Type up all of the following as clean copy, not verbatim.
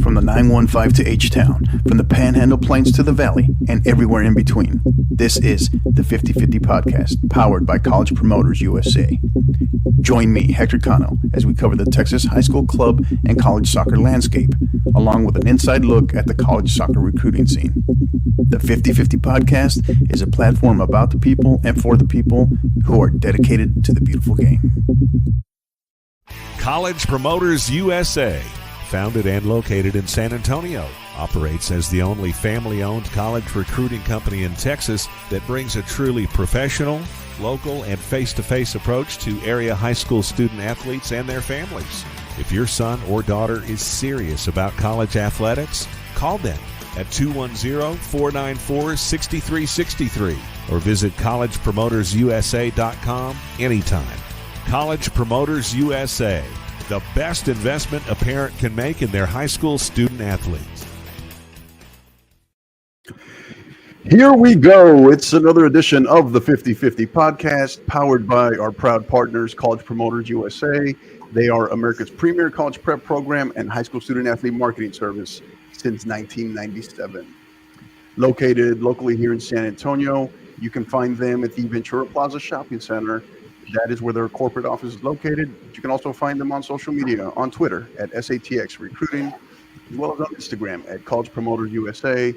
From the 915 to H-Town, from the Panhandle Plains to the Valley, and everywhere in between. This is the 50/50 Podcast, powered by College Promoters USA. Join me, Hector Cano, as we cover the Texas high school club and college soccer landscape, along with an inside look at the college soccer recruiting scene. The 50/50 Podcast is a platform about the people and for the people who are dedicated to the beautiful game. College Promoters USA, founded and located in San Antonio, operates as the only family-owned college recruiting company in Texas that brings a truly professional, local, and face-to-face approach to area high school student athletes and their families. If your son or daughter is serious about college athletics, call them at 210-494-6363 or visit collegepromotersusa.com anytime. College Promoters USA, the best investment a parent can make in their high school student athletes. Here we go. It's another edition of the 50/50 Podcast, powered by our proud partners, College Promoters USA. They are America's premier college prep program and high school student athlete marketing service since 1997. Located locally here in San Antonio, you can find them at the Ventura Plaza Shopping Center. That is where their corporate office is located. You can also find them on social media, on Twitter at SATX Recruiting, as well as on Instagram at College Promoters USA.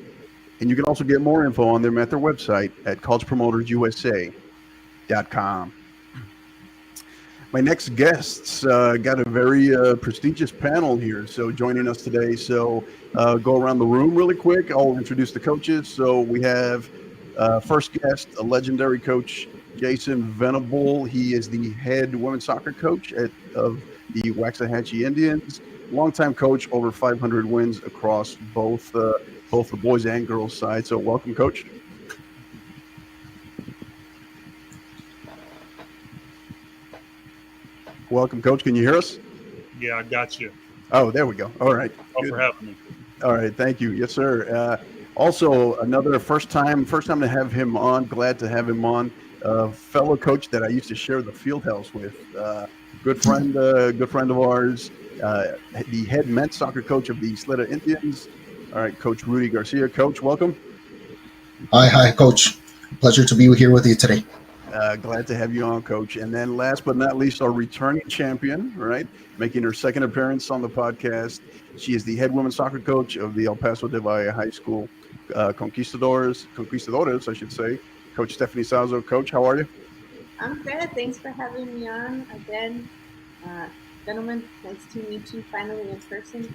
And you can also get more info on them at their website at collegepromotersusa.com. My next guests got a very prestigious panel here. So joining us today. So go around the room really quick. I'll introduce the coaches. So we have first guest, a legendary coach, Jason Venable. He is the head women's soccer coach of the Waxahachie Indians. Longtime coach, over 500 wins across both the boys and girls side. So welcome, Coach. Welcome, Coach. Can you hear us? Yeah, I got you. Oh, there we go. All right. Thanks for having me. All right. Thank you. Yes, sir. Also, another first time to have him on. Glad to have him on. Fellow coach that I used to share the field house with. Good friend of ours. The head men's soccer coach of the Isleta Indians. All right, Coach Rudy Garcia. Coach, welcome. Hi, Coach. Pleasure to be here with you today. Glad to have you on, Coach. And then last but not least, our returning champion, right, making her second appearance on the podcast. She is the head women's soccer coach of the El Paso de Valle High School Conquistadores, I should say. Coach Stephanie Sazo. Coach, how are you? I'm good. Thanks for having me on again. Gentlemen, nice to meet you finally in person.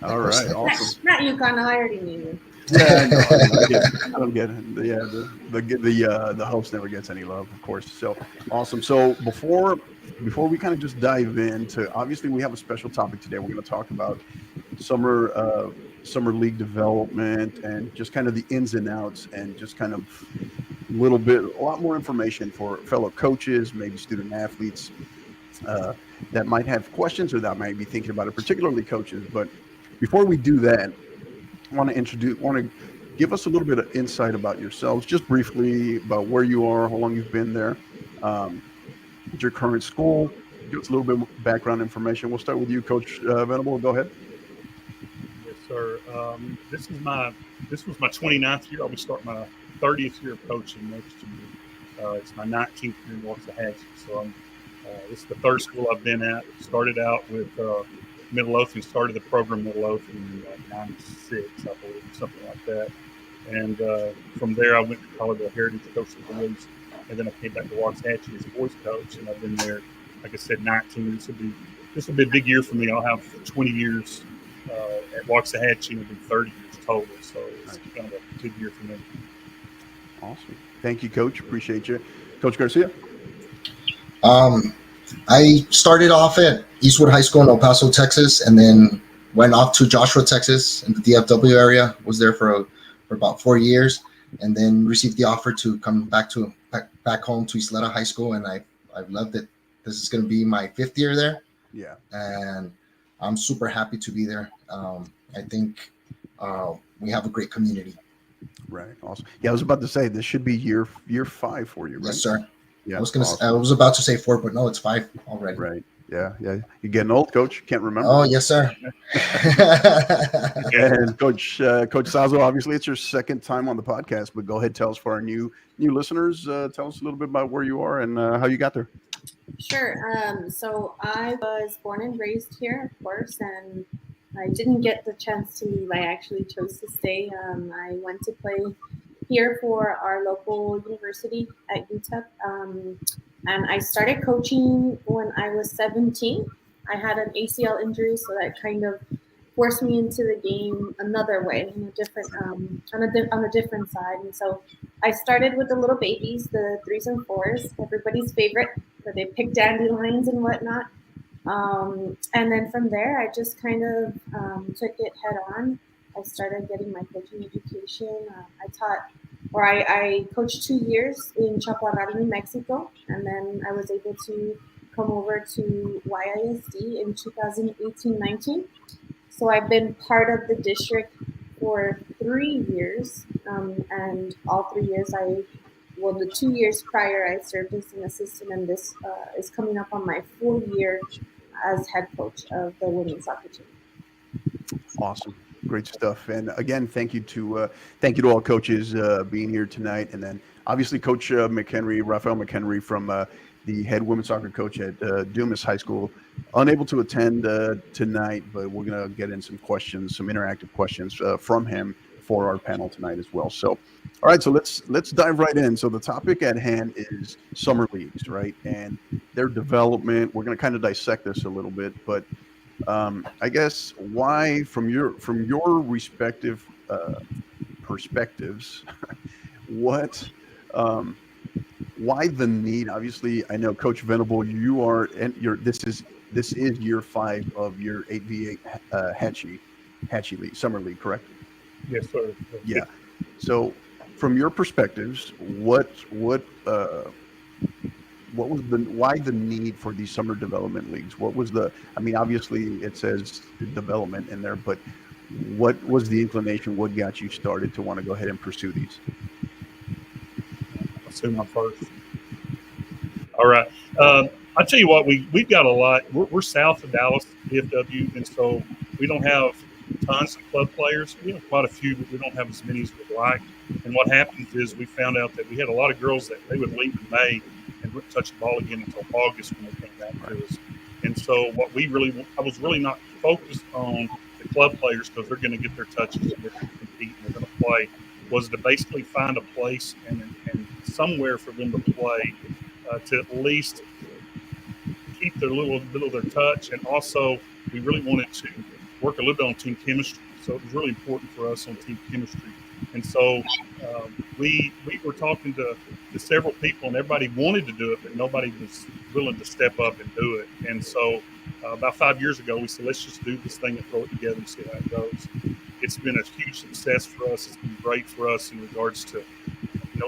All right, awesome. Not you, Connell. I already knew you. Yeah, no, I don't get it. Yeah, the host never gets any love, of course. So awesome. So before we kind of just dive into, obviously we have a special topic today. We're going to talk about summer league development and just kind of the ins and outs, and just kind of a lot more information for fellow coaches, maybe student athletes that might have questions or that might be thinking about it, particularly coaches. But before we do that, I want to give us a little bit of insight about yourselves, just briefly about where you are, how long you've been there, your current school. Give us a little bit of background information. We'll start with you, Coach Venable. Go ahead. Yes, sir. This was my 29th year. I'll be starting my 30th year of coaching next year. It's my 19th year in Waxahachie. So this is the third school I've been at. Started out with Midlothian, started the program Midlothian in 96, I believe, something like that. And from there, I went to Colorado Heritage, coached the boys, and then I came back to Waxahachie as a boys coach, and I've been there, like I said, 19. This will be a big year for me. I'll have 20 years at Waxahachie, and it'll be 30 years total. So it's kind of a big year for me. Awesome. Thank you, Coach. Appreciate you. Coach Garcia? I started off at Eastwood High School in El Paso, Texas, and then went off to Joshua, Texas, in the DFW area. Was there for about 4 years, and then received the offer to come back home to Isleta High School, and I've loved it. This is going to be my 5th year there. Yeah, and I'm super happy to be there. I think we have a great community. Right. Awesome. Yeah, I was about to say this should be year 5 for you, right? Yes, sir. Yeah. I was about to say 4, but no, it's 5 already. Right. Yeah. You're getting old, Coach. Can't remember. Oh, yes, sir. And Coach Sazo, obviously it's your second time on the podcast, but go ahead, tell us for our new listeners. Tell us a little bit about where you are and how you got there. Sure. So I was born and raised here, of course, and I didn't get the chance to leave. I actually chose to stay. I went to play here for our local university at UTEP, and I started coaching when I was 17. I had an ACL injury, so that kind of forced me into the game another way, in a different on a different side. And so I started with the little babies, the 3s and 4s, everybody's favorite, where they pick dandelions and whatnot. And then from there, I just kind of took it head on. I started getting my coaching education. I coached 2 years in Chaparral, New Mexico, and then I was able to come over to YISD in 2018-19. So I've been part of the district for 3 years, and all 3 years the 2 years prior I served as an assistant, and this is coming up on my 4th year as head coach of the women's soccer team. Awesome. Great stuff. And again, thank you to all coaches being here tonight. And then obviously Coach McHenry, Raphael McHenry from the head women's soccer coach at Dumas High School, unable to attend tonight, but we're going to get in some questions, some interactive questions from him for our panel tonight as well. So, all right, so let's dive right in. So the topic at hand is summer leagues, right? And their development. We're going to kind of dissect this a little bit, but I guess why, from your respective perspectives, what why the need? Obviously, I know Coach Venable, you are, and this is year 5 of your 8v8 Hatchie League, summer league, correct? Yes, sir. Yeah. So, from your perspectives, what was why the need for these summer development leagues? What was obviously it says development in there, but what was the inclination? What got you started to want to go ahead and pursue these? Let's do my first. All right. I tell you what, we've got a lot. We're south of Dallas, DFW, and so we don't have tons of club players. We have quite a few, but we don't have as many as we'd like. And what happens is we found out that we had a lot of girls that they would leave in May and wouldn't touch the ball again until August when they came back to us. And so I was really not focused on the club players, because they're going to get their touches and they're going to compete and they're going to play, was to basically find a place and somewhere for them to play to at least keep their little bit of their touch. And also we really wanted to work a little bit on team chemistry. So it was really important for us on team chemistry. And so we were talking to several people, and everybody wanted to do it, but nobody was willing to step up and do it. And so about 5 years ago, we said, let's just do this thing and throw it together and see how it goes. It's been a huge success for us. It's been great for us in regards to,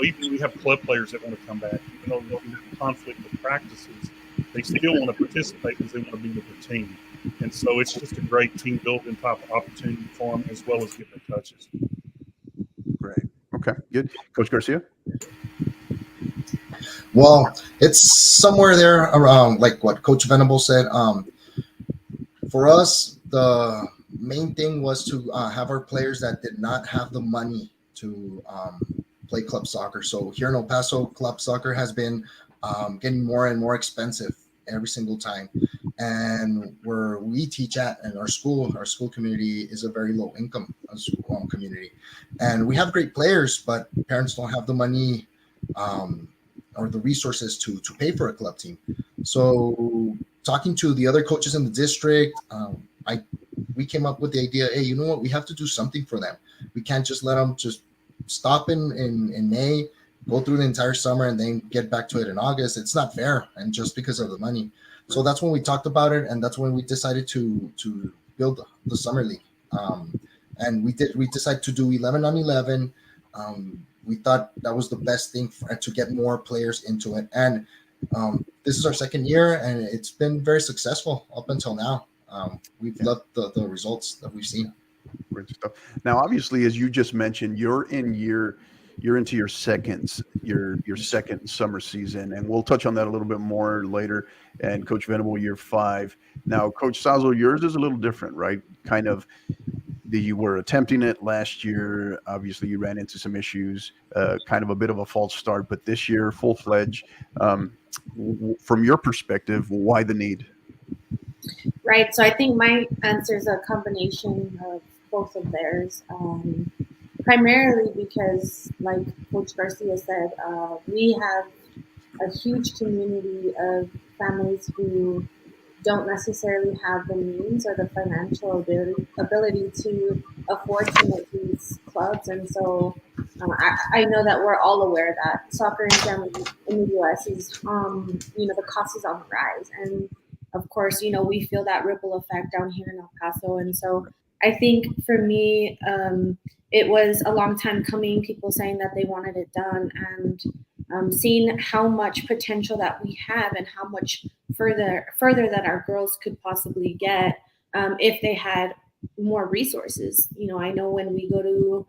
even we have club players that want to come back, even though we have conflict with practices, they still want to participate because they want to be with their team. And so it's just a great team building type of opportunity for them, as well as getting their touches. Great. Okay, good. Coach Garcia? Well, it's somewhere there around, like what Coach Venable said. For us, the main thing was to have our players that did not have the money to play club soccer. So here in El Paso, club soccer has been getting more and more expensive every single time. And where we teach at, and our school community is a very low income community. And we have great players, but parents don't have the money or the resources to pay for a club team. So talking to the other coaches in the district, we came up with the idea, hey, you know what? We have to do something for them. We can't just let them just stop in May, go through the entire summer, and then get back to it in August. It's not fair, and just because of the money. So that's when we talked about it, and that's when we decided to build the summer league. And we decided to do 11 on 11. We thought that was the best thing to get more players into it. And this is our second year, and it's been very successful up until now. We've loved the results that we've seen. Great stuff. Now, obviously, as you just mentioned, you're in year you're into your second summer season, and we'll touch on that a little bit more later. And Coach Venable, year 5. Now, Coach Sazo, yours is a little different, right? Kind of, you were attempting it last year. Obviously, you ran into some issues, kind of a bit of a false start, but this year, full-fledged. From your perspective, why the need? Right. So I think my answer is a combination of both of theirs. Primarily because, like Coach Garcia said, we have a huge community of families who don't necessarily have the means or the financial ability to afford to make these clubs. And so I know that we're all aware that soccer in general in the U.S. is, the cost is on the rise. And of course, we feel that ripple effect down here in El Paso. And so I think for me, it was a long time coming, people saying that they wanted it done, and seeing how much potential that we have and how much further that our girls could possibly get if they had more resources. I know when we go to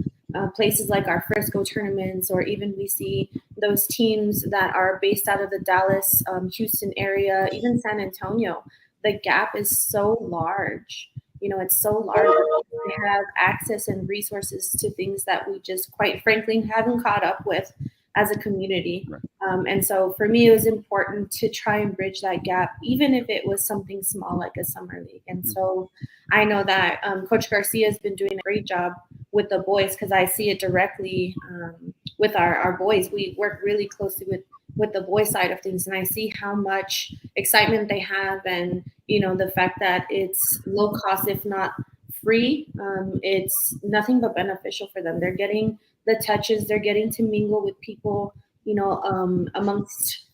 places like our Frisco tournaments, or even we see those teams that are based out of the Dallas, Houston area, even San Antonio, the gap is so large. It's so large. We have access and resources to things that we just, quite frankly, haven't caught up with as a community. Right. And so for me, it was important to try and bridge that gap, even if it was something small like a summer league. And so I know that Coach Garcia has been doing a great job with the boys, because I see it directly with our boys. We work really closely with the boys side of things, and I see how much excitement they have, and the fact that it's low cost, if not free. It's nothing but beneficial for them. They're getting the touches, they're getting to mingle with people, amongst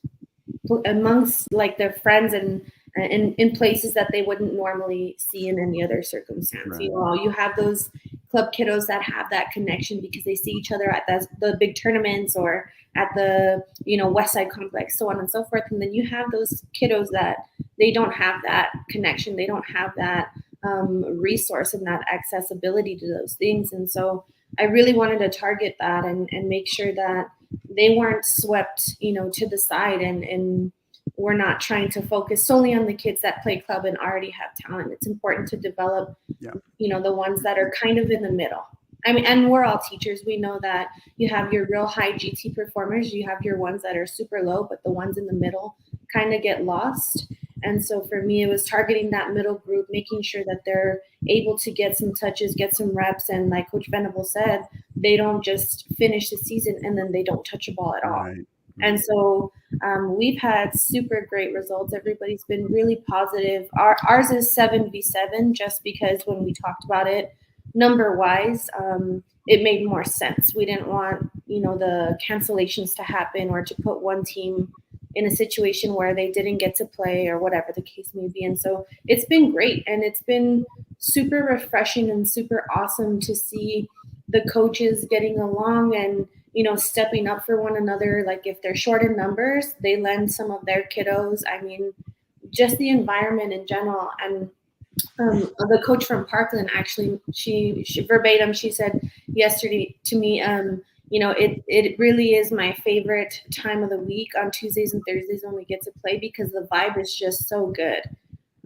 like their friends, and in places that they wouldn't normally see in any other circumstance. Right. You have those club kiddos that have that connection because they see each other at the big tournaments or at the West Side Complex, so on and so forth. And then you have those kiddos that they don't have that connection, they don't have that resource and that accessibility to those things. And so I really wanted to target that and make sure that they weren't swept to the side, and we're not trying to focus solely on the kids that play club and already have talent. It's important to develop the ones that are kind of in the middle. I mean, and we're all teachers. We know that you have your real high GT performers, you have your ones that are super low, but the ones in the middle kind of get lost. And so for me, it was targeting that middle group, making sure that they're able to get some touches, get some reps. And like Coach Venable said, they don't just finish the season and then they don't touch a ball at all. Right. And so we've had super great results. Everybody's been really positive. Ours is 7v7, just because when we talked about it, number-wise, it made more sense. We didn't want, the cancellations to happen, or to put one team in a situation where they didn't get to play, or whatever the case may be. And so it's been great, and it's been super refreshing and super awesome to see the coaches getting along and stepping up for one another. Like if they're short in numbers, they lend some of their kiddos. I mean, just the environment in general. And the coach from Parkland, actually, she verbatim, she said yesterday to me, it really is my favorite time of the week on Tuesdays and Thursdays when we get to play, because the vibe is just so good.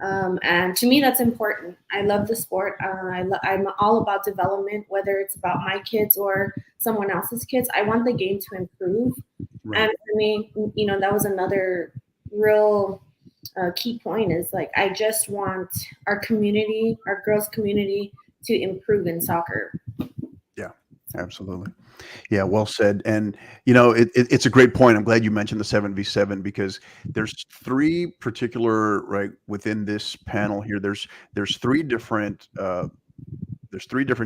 And to me, that's important. I love the sport. I'm all about development, whether it's about my kids or someone else's kids. I want the game to improve. Right. And for me, that was another real key point, is like, I just want our community, our girls' community, to improve in soccer. Yeah, absolutely. Yeah, well said. And it's a great point. I'm glad you mentioned the 7v7, because there's three particular, right, within this panel here. There's three different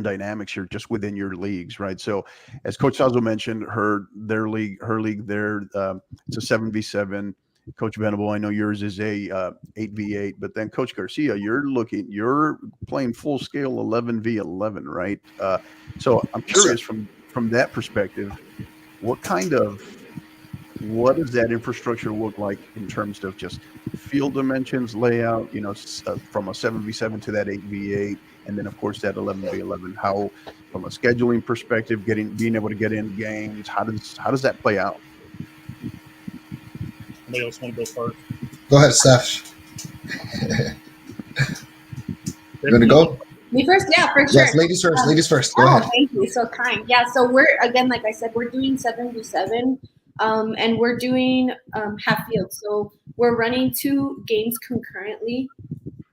dynamics here just within your leagues, right? So as Coach Sazo mentioned, their league, it's a 7v7. Coach Venable, I know yours is a 8v8, but then Coach Garcia, you're playing full scale 11v11, right? So I'm curious from that perspective, what kind of what does that infrastructure look like in terms of just field dimensions, layout, from a 7v7 to that 8v8, and then of course that 11v11? How, from a scheduling perspective, being able to get in games, how does that play out? Anybody else want to go first? Go ahead, Steph. You want to go? Me first? Yeah, for sure. Yes, ladies first. Ladies first. Go ahead. Thank you. So kind. Yeah. So we're, again, like I said, we're doing 7v7, and we're doing half field. So we're running 2 games concurrently.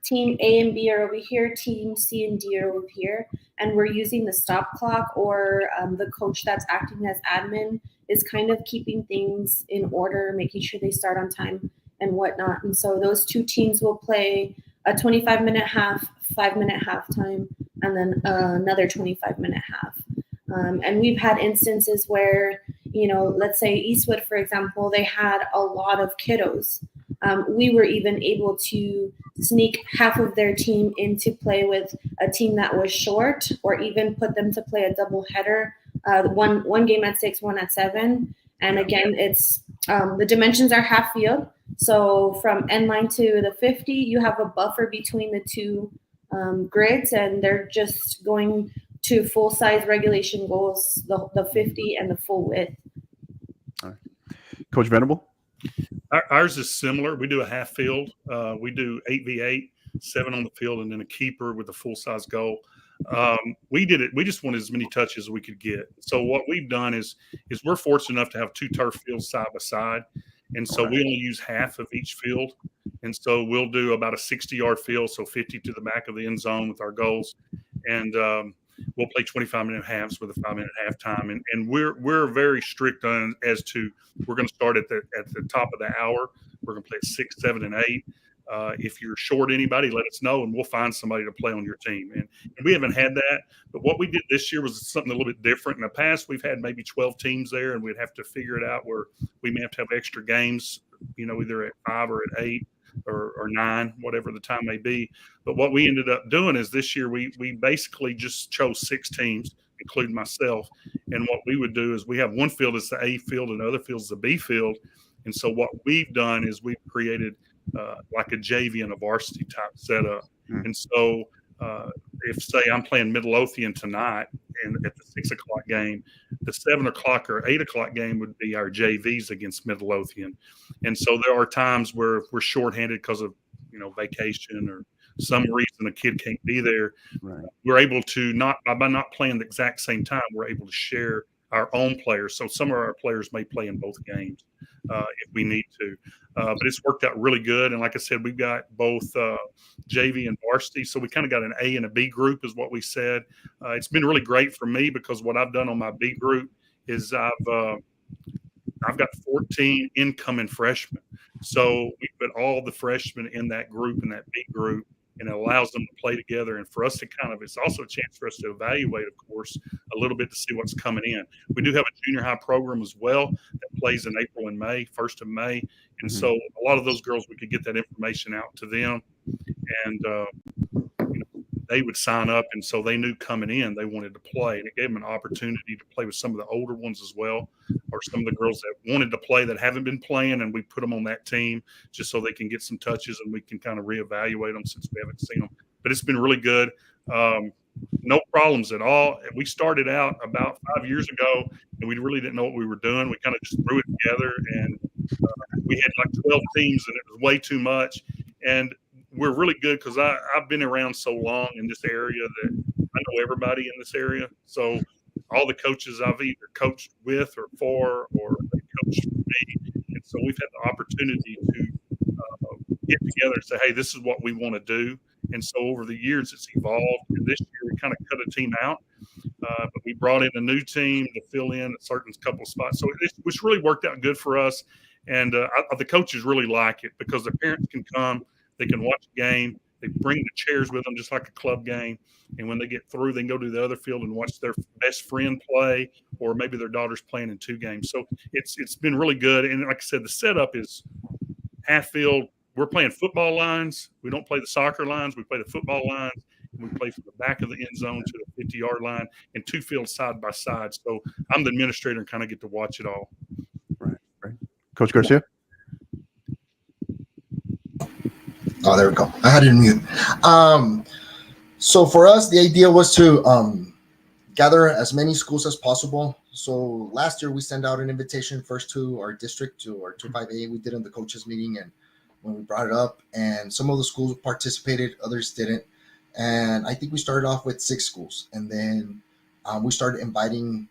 Team A and B are over here. Team C and D are over here. And we're using the stop clock, or the coach that's acting as admin is kind of keeping things in order, making sure they start on time and whatnot. And so those 2 teams will play a 25-minute half, 5-minute halftime, and then another 25-minute half. And we've had instances where, let's say Eastwood, for example, they had a lot of kiddos. We were even able to sneak half of their team into play with a team that was short, or even put them to play a double header, one game at 6, one at 7. And again, it's the dimensions are half field. So from end line to the 50, you have a buffer between the 2 grids, and they're just going to full size regulation goals, the 50 and the full width. All right. Coach Venable? Ours is similar. We do a half field. We do 8v8, 7 on the field, and then a keeper with a full size goal. We did it. We just wanted as many touches as we could get. So what we've done is we're fortunate enough to have 2 turf fields side by side. And so we only use half of each field. And so we'll do about a 60-yard field, so 50 to the back of the end zone with our goals. And we'll play 25-minute halves with a 5-minute halftime. And we're very strict on as to we're going to start at the top of the hour. We're going to play at 6, 7, and 8. If you're short anybody, let us know, and we'll find somebody to play on your team. And we haven't had that. But what we did this year was something a little bit different. In the past, we've had maybe 12 teams there, and we'd have to figure it out where we may have to have extra games, either at 5 or at 8 or 9, whatever the time may be. But what we ended up doing is this year we basically just chose 6 teams, including myself. And what we would do is we have one field is the A field and the other field is the B field. And so what we've done is we've created like a JV and a varsity type setup. And so if, say, I'm playing Midlothian tonight and at the 6 o'clock game, the 7 o'clock or 8 o'clock game would be our JVs against Midlothian. And so there are times where we're shorthanded because of, vacation or some reason a kid can't be there. Right. We're able to by not playing the exact same time, we're able to share our own players. So some of our players may play in both games if we need to. But it's worked out really good. And like I said, we've got both JV and varsity. So we kind of got an A and a B group is what we said. It's been really great for me because what I've done on my B group is I've got 14 incoming freshmen. So we put all the freshmen in that group, in that B group, and it allows them to play together. And for us to it's also a chance for us to evaluate, of course, a little bit to see what's coming in. We do have a junior high program as well that plays in April and May, 1st of May. And so a lot of those girls, we could get that information out to them. And, they would sign up. And so they knew coming in, they wanted to play. And it gave them an opportunity to play with some of the older ones as well, or some of the girls that wanted to play that haven't been playing. And we put them on that team just so they can get some touches and we can kind of reevaluate them since we haven't seen them. But it's been really good. No problems at all. We started out about 5 years ago and we really didn't know what we were doing. We kind of just threw it together and we had like 12 teams and it was way too much. And we're really good because I've been around so long in this area that I know everybody in this area. So all the coaches I've either coached with or for, or they coached for me. And so we've had the opportunity to get together and say, hey, this is what we want to do. And so over the years, it's evolved. And this year, we kind of cut a team out. But we brought in a new team to fill in a certain couple of spots. So it's really worked out good for us. And the coaches really like it because the parents can come. They can watch a game. They bring the chairs with them just like a club game. And when they get through, they can go to the other field and watch their best friend play, or maybe their daughter's playing in 2 games. So it's been really good. And like I said, the setup is half field. We're playing football lines. We don't play the soccer lines. We play the football lines. And we play from the back of the end zone to the 50-yard line and 2 fields side by side. So I'm the administrator and kind of get to watch it all. Right. Coach Garcia? Oh, there we go. I had it in mute. So for us, the idea was to gather as many schools as possible. So last year we sent out an invitation first to our district, to our 25A. We did in the coaches meeting, and when we brought it up, and some of the schools participated, others didn't. And I think we started off with 6 schools, and then we started inviting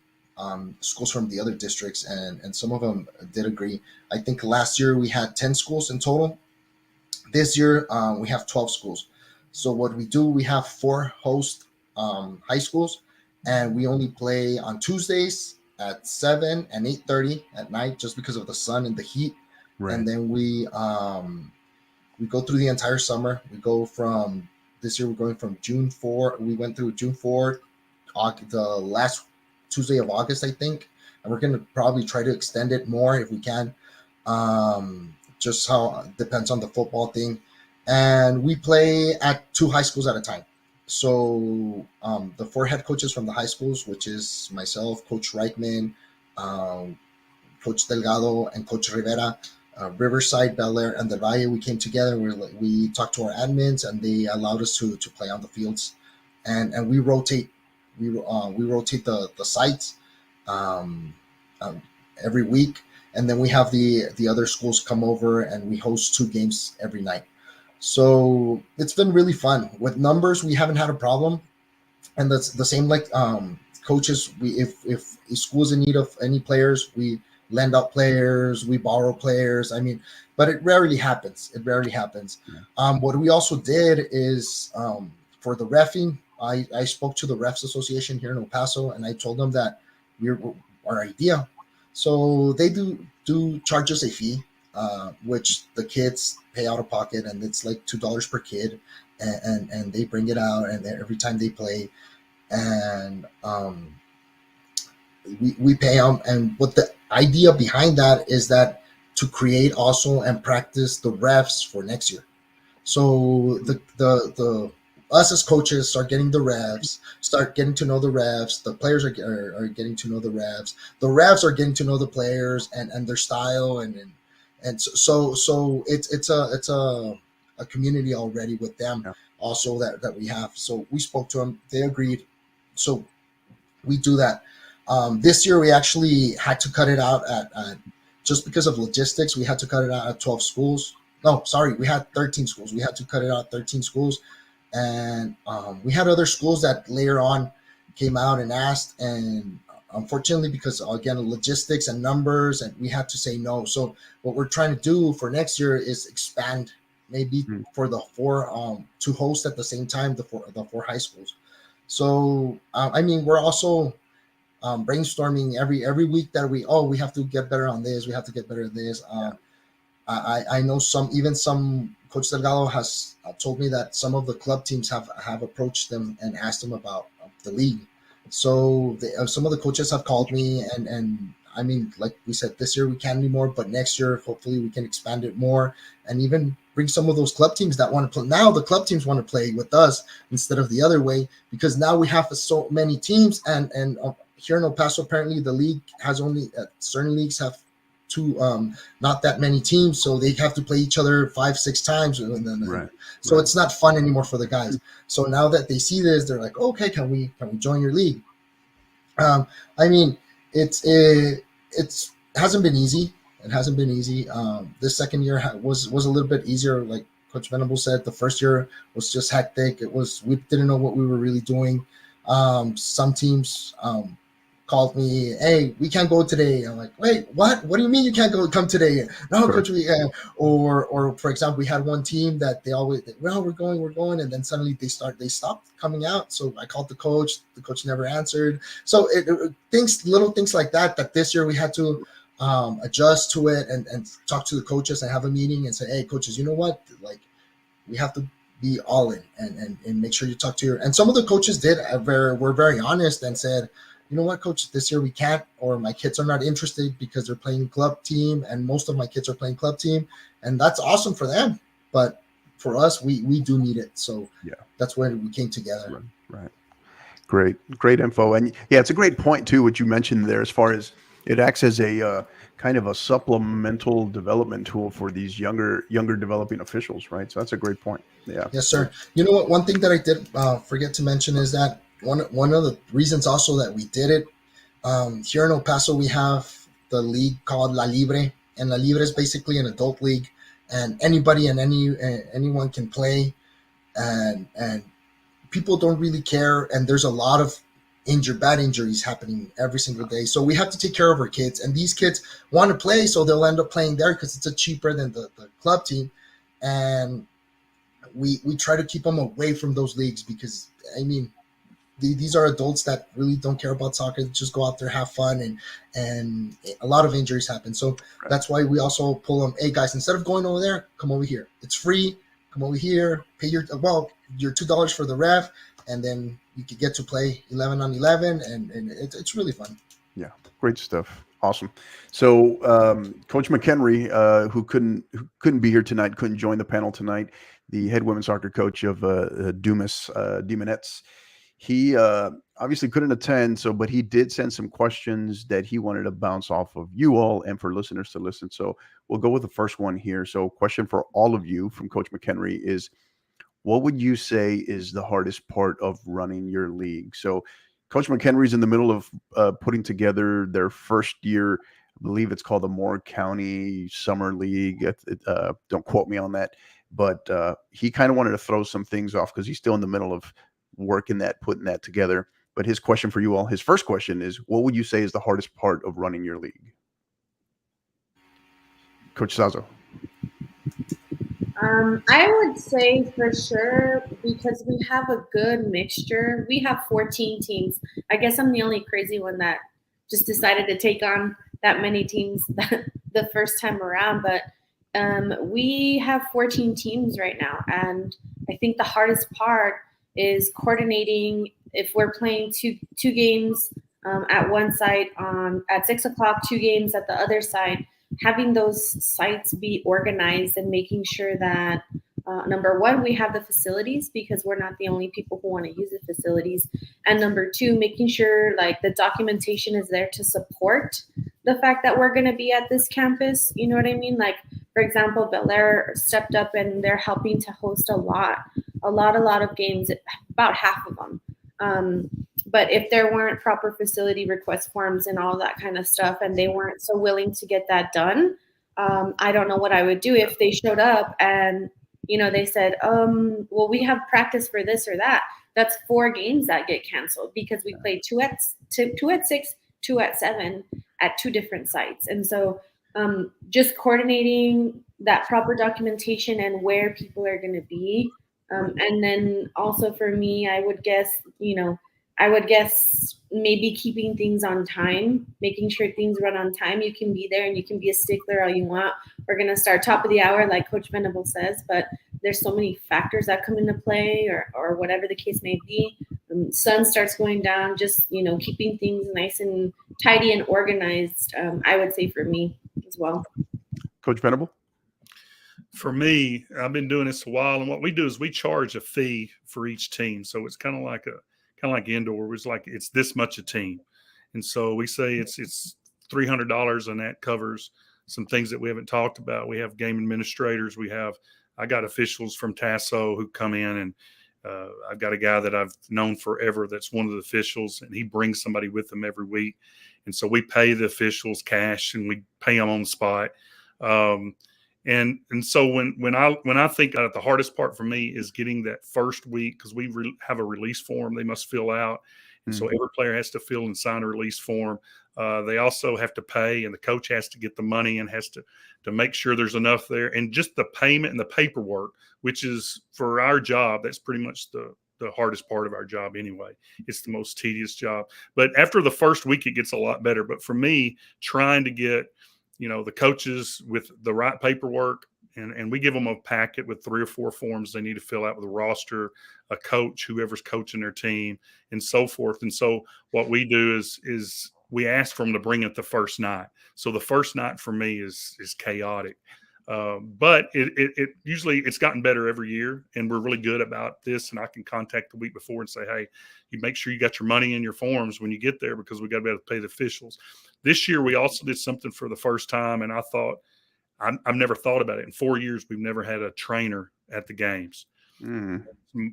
schools from the other districts, and some of them did agree. I think last year we had 10 schools in total. This year we have 12 schools. So what we do, we have 4 host high schools, and we only play on Tuesdays at 7 and 8:30 at night, just because of the sun and the heat. Right. And then we go through the entire summer. We go from this year. We're going from June 4. We went through June 4, the last Tuesday of August, I think, and we're going to probably try to extend it more if we can. Just how depends on the football thing. And we play at 2 high schools at a time. So the 4 head coaches from the high schools, which is myself, Coach Reichman, Coach Delgado, and Coach Rivera, Riverside, Bel Air, and the Valle, we came together. We talked to our admins, and they allowed us to play on the fields, and we rotate. We rotate the sites every week, and then we have the other schools come over, and we host 2 games every night. So it's been really fun. With numbers, we haven't had a problem, and that's the same like coaches. We if a school's in need of any players, we lend out players, we borrow players. I mean, but it rarely happens. Yeah. What we also did is for the reffing, I spoke to the Refs Association here in El Paso, and I told them that our idea. So they do charge us a fee, which the kids pay out of pocket, and it's like $2 per kid, and they bring it out, and every time they play, and we pay them. And what the idea behind that is that to create also and practice the refs for next year. So the us as coaches start getting the refs, start getting to know the refs. The players are getting to know the refs. The refs are getting to know the players and their style, and so it's a community already with them. Yeah. Also that we have. So we spoke to them. They agreed. So we do that. This year we actually had to cut it out at just because of logistics. We had to cut it out at 12 schools. No, sorry, we had 13 schools. We had to cut it out 13 schools. And we had other schools that later on came out and asked, and unfortunately, because again, logistics and numbers, and we had to say no. So what we're trying to do for next year is expand, maybe for the 4 to host at the same time the four high schools. So I mean, we're also brainstorming every week that we have to get better on this. We have to get better at this. I know some Coach Delgado has told me that some of the club teams have approached them and asked them about the league. So some of the coaches have called me, and I mean, like we said, this year we can't anymore, but next year hopefully we can expand it more and even bring some of those club teams that want to play. Now the club teams want to play with us instead of the other way, because now we have so many teams, and here in El Paso apparently the league has only certain leagues have 2 not that many teams, so they have to play each other 5-6 times, and then right. So it's not fun anymore for the guys. So now that they see this, they're like, okay, can we join your league? I mean, it hasn't been easy. It hasn't been easy. This second year was a little bit easier. Like Coach Venable said, the first year was just hectic. We didn't know what we were really doing. Some teams called me, hey, we can't go today. I'm like, wait, what? What do you mean you can't come today? No, sure. Coach, or for example, we had one team that they always, well, we're going, and then suddenly they stopped coming out. So I called the coach never answered. So little things like that this year we had to adjust to it and talk to the coaches and have a meeting and say, hey, coaches, you know what? Like, we have to be all in and make sure you talk to and some of the coaches were very honest and said, you know what, coach, this year we can't, or my kids are not interested because they're playing club team, and most of my kids are playing club team, and that's awesome for them. But for us, we do need it. So yeah, that's when we came together. Right. Great info. And yeah, it's a great point too, what you mentioned there, as far as It acts as a kind of a supplemental development tool for these younger developing officials, right? So that's a great point. Yeah. Yes, sir. You know what? One thing that I did forget to mention is that one of the reasons also that we did it here in El Paso, we have the league called La Libre, and La Libre is basically an adult league, and anybody and anyone can play, and people don't really care, and there's a lot of bad injuries happening every single day. So we have to take care of our kids, and these kids want to play, so they'll end up playing there because it's a cheaper than the club team, and we try to keep them away from those leagues because I mean these are adults that really don't care about soccer. They just go out there, have fun, and a lot of injuries happen. So that's why we also pull them. Hey guys, instead of going over there, come over here. It's free. Come over here. Pay your $2 for the ref, and then you could get to play 11-on-11, and it's really fun. Yeah, great stuff. Awesome. So, Coach McHenry, who couldn't be here tonight, couldn't join the panel tonight, the head women's soccer coach of Dumas Demonettes. He obviously couldn't attend, but he did send some questions that he wanted to bounce off of you all and for listeners to listen. So we'll go with the first one here. So, question for all of you from Coach McHenry is, what would you say is the hardest part of running your league? So Coach McHenry's in the middle of putting together their first year. I believe it's called the Moore County Summer League. Don't quote me on that. But he kind of wanted to throw some things off because he's still in the middle of putting that together. But his question for you all, his first question is, what would you say is the hardest part of running your league? Coach Sazo. I would say for sure, because we have a good mixture. We have 14 teams. I guess I'm the only crazy one that just decided to take on that many teams the first time around. But we have 14 teams right now. And I think the hardest part is coordinating. If we're playing two games at one site at 6 o'clock, 2 games at the other side, having those sites be organized and making sure that number one, we have the facilities because we're not the only people who want to use the facilities. And number two, making sure like the documentation is there to support the fact that we're going to be at this campus. You know what I mean? Like, for example, Bel Air stepped up and they're helping to host a lot of games, about half of them. But if there weren't proper facility request forms and all that kind of stuff, and they weren't so willing to get that done, I don't know what I would do if they showed up and, they said, well, we have practice for this or that. That's 4 games that get canceled because we played 2 at 6, 2 at 7 at 2 different sites. And so just coordinating that proper documentation and where people are going to be. And then also for me, I would guess maybe keeping things on time, making sure things run on time. You can be there and you can be a stickler all you want. We're going to start top of the hour, like Coach Venable says, but there's so many factors that come into play or whatever the case may be. Sun starts going down, just, keeping things nice and tidy and organized, I would say for me as well. Coach Venable? For me, I've been doing this a while, and what we do is we charge a fee for each team. So it's kind of like indoor. It's this much a team, and so we say it's $300, and that covers some things that we haven't talked about. We have game administrators. I got officials from Sazo who come in, and I've got a guy that I've known forever that's one of the officials, and he brings somebody with him every week, and so we pay the officials cash, and we pay them on the spot. And so when I think the hardest part for me is getting that first week, because we have a release form they must fill out. And so every player has to fill and sign a release form. They also have to pay, and the coach has to get the money and has to make sure there's enough there. And just the payment and the paperwork, which is for our job, that's pretty much the hardest part of our job anyway. It's the most tedious job. But after the first week, it gets a lot better. But for me, trying to get the coaches with the right paperwork, and we give them a packet with 3 or 4 forms they need to fill out with a roster, a coach, whoever's coaching their team, and so forth. And so what we do is we ask for them to bring it the first night. So the first night for me is chaotic. But it usually it's gotten better every year, and we're really good about this. And I can contact the week before and say, hey, you make sure you got your money in your forms when you get there, because we got to be able to pay the officials. This year, we also did something for the first time, and I thought, I've never thought about it. In 4 years, we've never had a trainer at the games.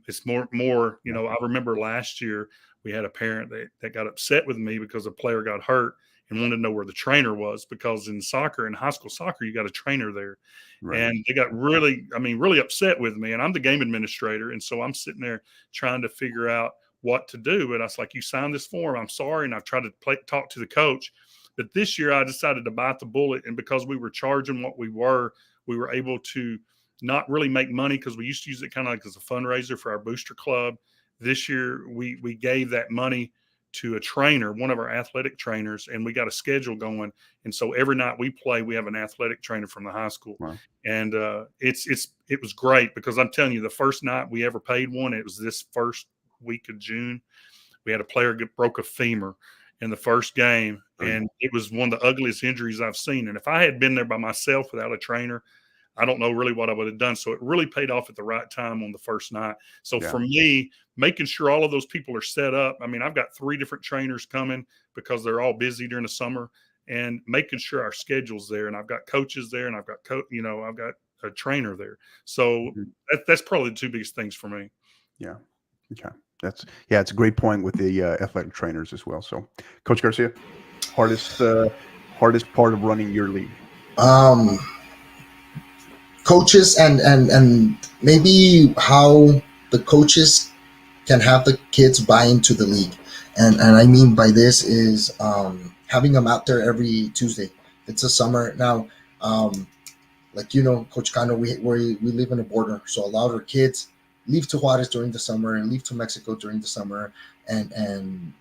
It's more, I remember last year we had a parent that got upset with me because a player got hurt and wanted to know where the trainer was, because in soccer, in high school soccer, you got a trainer there. Right. And they got really upset with me. And I'm the game administrator. And so I'm sitting there trying to figure out what to do. And I was like, you signed this form. I'm sorry. And I've tried to talk to the coach. But this year I decided to bite the bullet. And because we were charging what we were able to not really make money, because we used to use it kind of like as a fundraiser for our booster club. This year we gave that money to a trainer, one of our athletic trainers, and we got a schedule going. And so every night we play, we have an athletic trainer from the high school. Wow. And it was great, because I'm telling you, the first night we ever paid one, it was this first week of June. We had a player broke a femur in the first game, and it was one of the ugliest injuries I've seen. And if I had been there by myself without a trainer, I don't know really what I would have done. So it really paid off at the right time on the first night. So for me, making sure all of those people are set up. I mean, I've got 3 different trainers coming because they're all busy during the summer, and making sure our schedule's there. And I've got coaches there, and I've got I've got a trainer there. So that's probably the 2 biggest things for me. Yeah. Okay. It's a great point with the athletic trainers as well. So, Coach Garcia, hardest part of running your league? Coaches and maybe how the coaches can have the kids buy into the league. And I mean by this is having them out there every Tuesday. It's a summer now. Coach Cano, we live in a border. So a lot of our kids leave to Juarez during the summer and leave to Mexico during the summer and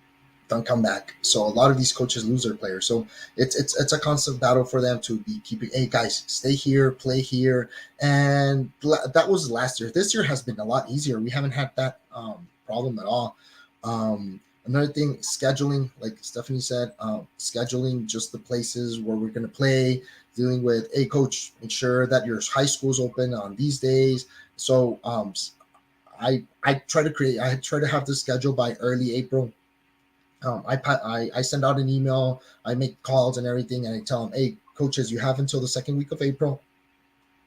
don't come back. So a lot of these coaches lose their players. So it's a constant battle for them to be keeping, hey guys, stay here, play here. And that was last year. This year has been a lot easier. We haven't had that problem at all. Another thing, scheduling, like Stephanie said, scheduling just the places where we're going to play, dealing with, hey coach, make sure that your high school's open on these days. So I try to have this schedule by early April. I send out an email, I make calls and everything, and I tell them, hey, coaches, you have until the second week of April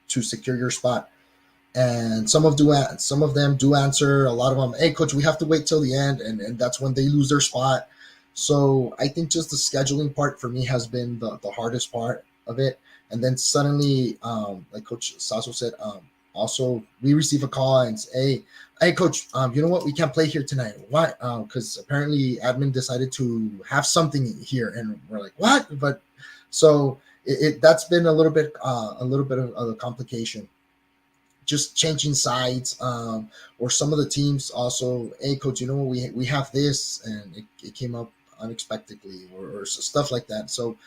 to secure your spot. And some of them do answer. A lot of them, hey, coach, we have to wait till the end, and that's when they lose their spot. So I think just the scheduling part for me has been the hardest part of it. And then suddenly, like Coach Sazo said, also we receive a call and say, hey coach, you know what, we can't play here tonight. Why? Because apparently admin decided to have something here, and we're like, what? But so that's been a little bit of a complication. Just changing sides, or some of the teams also, hey coach, you know what, we have this, and it came up unexpectedly, or stuff like that. So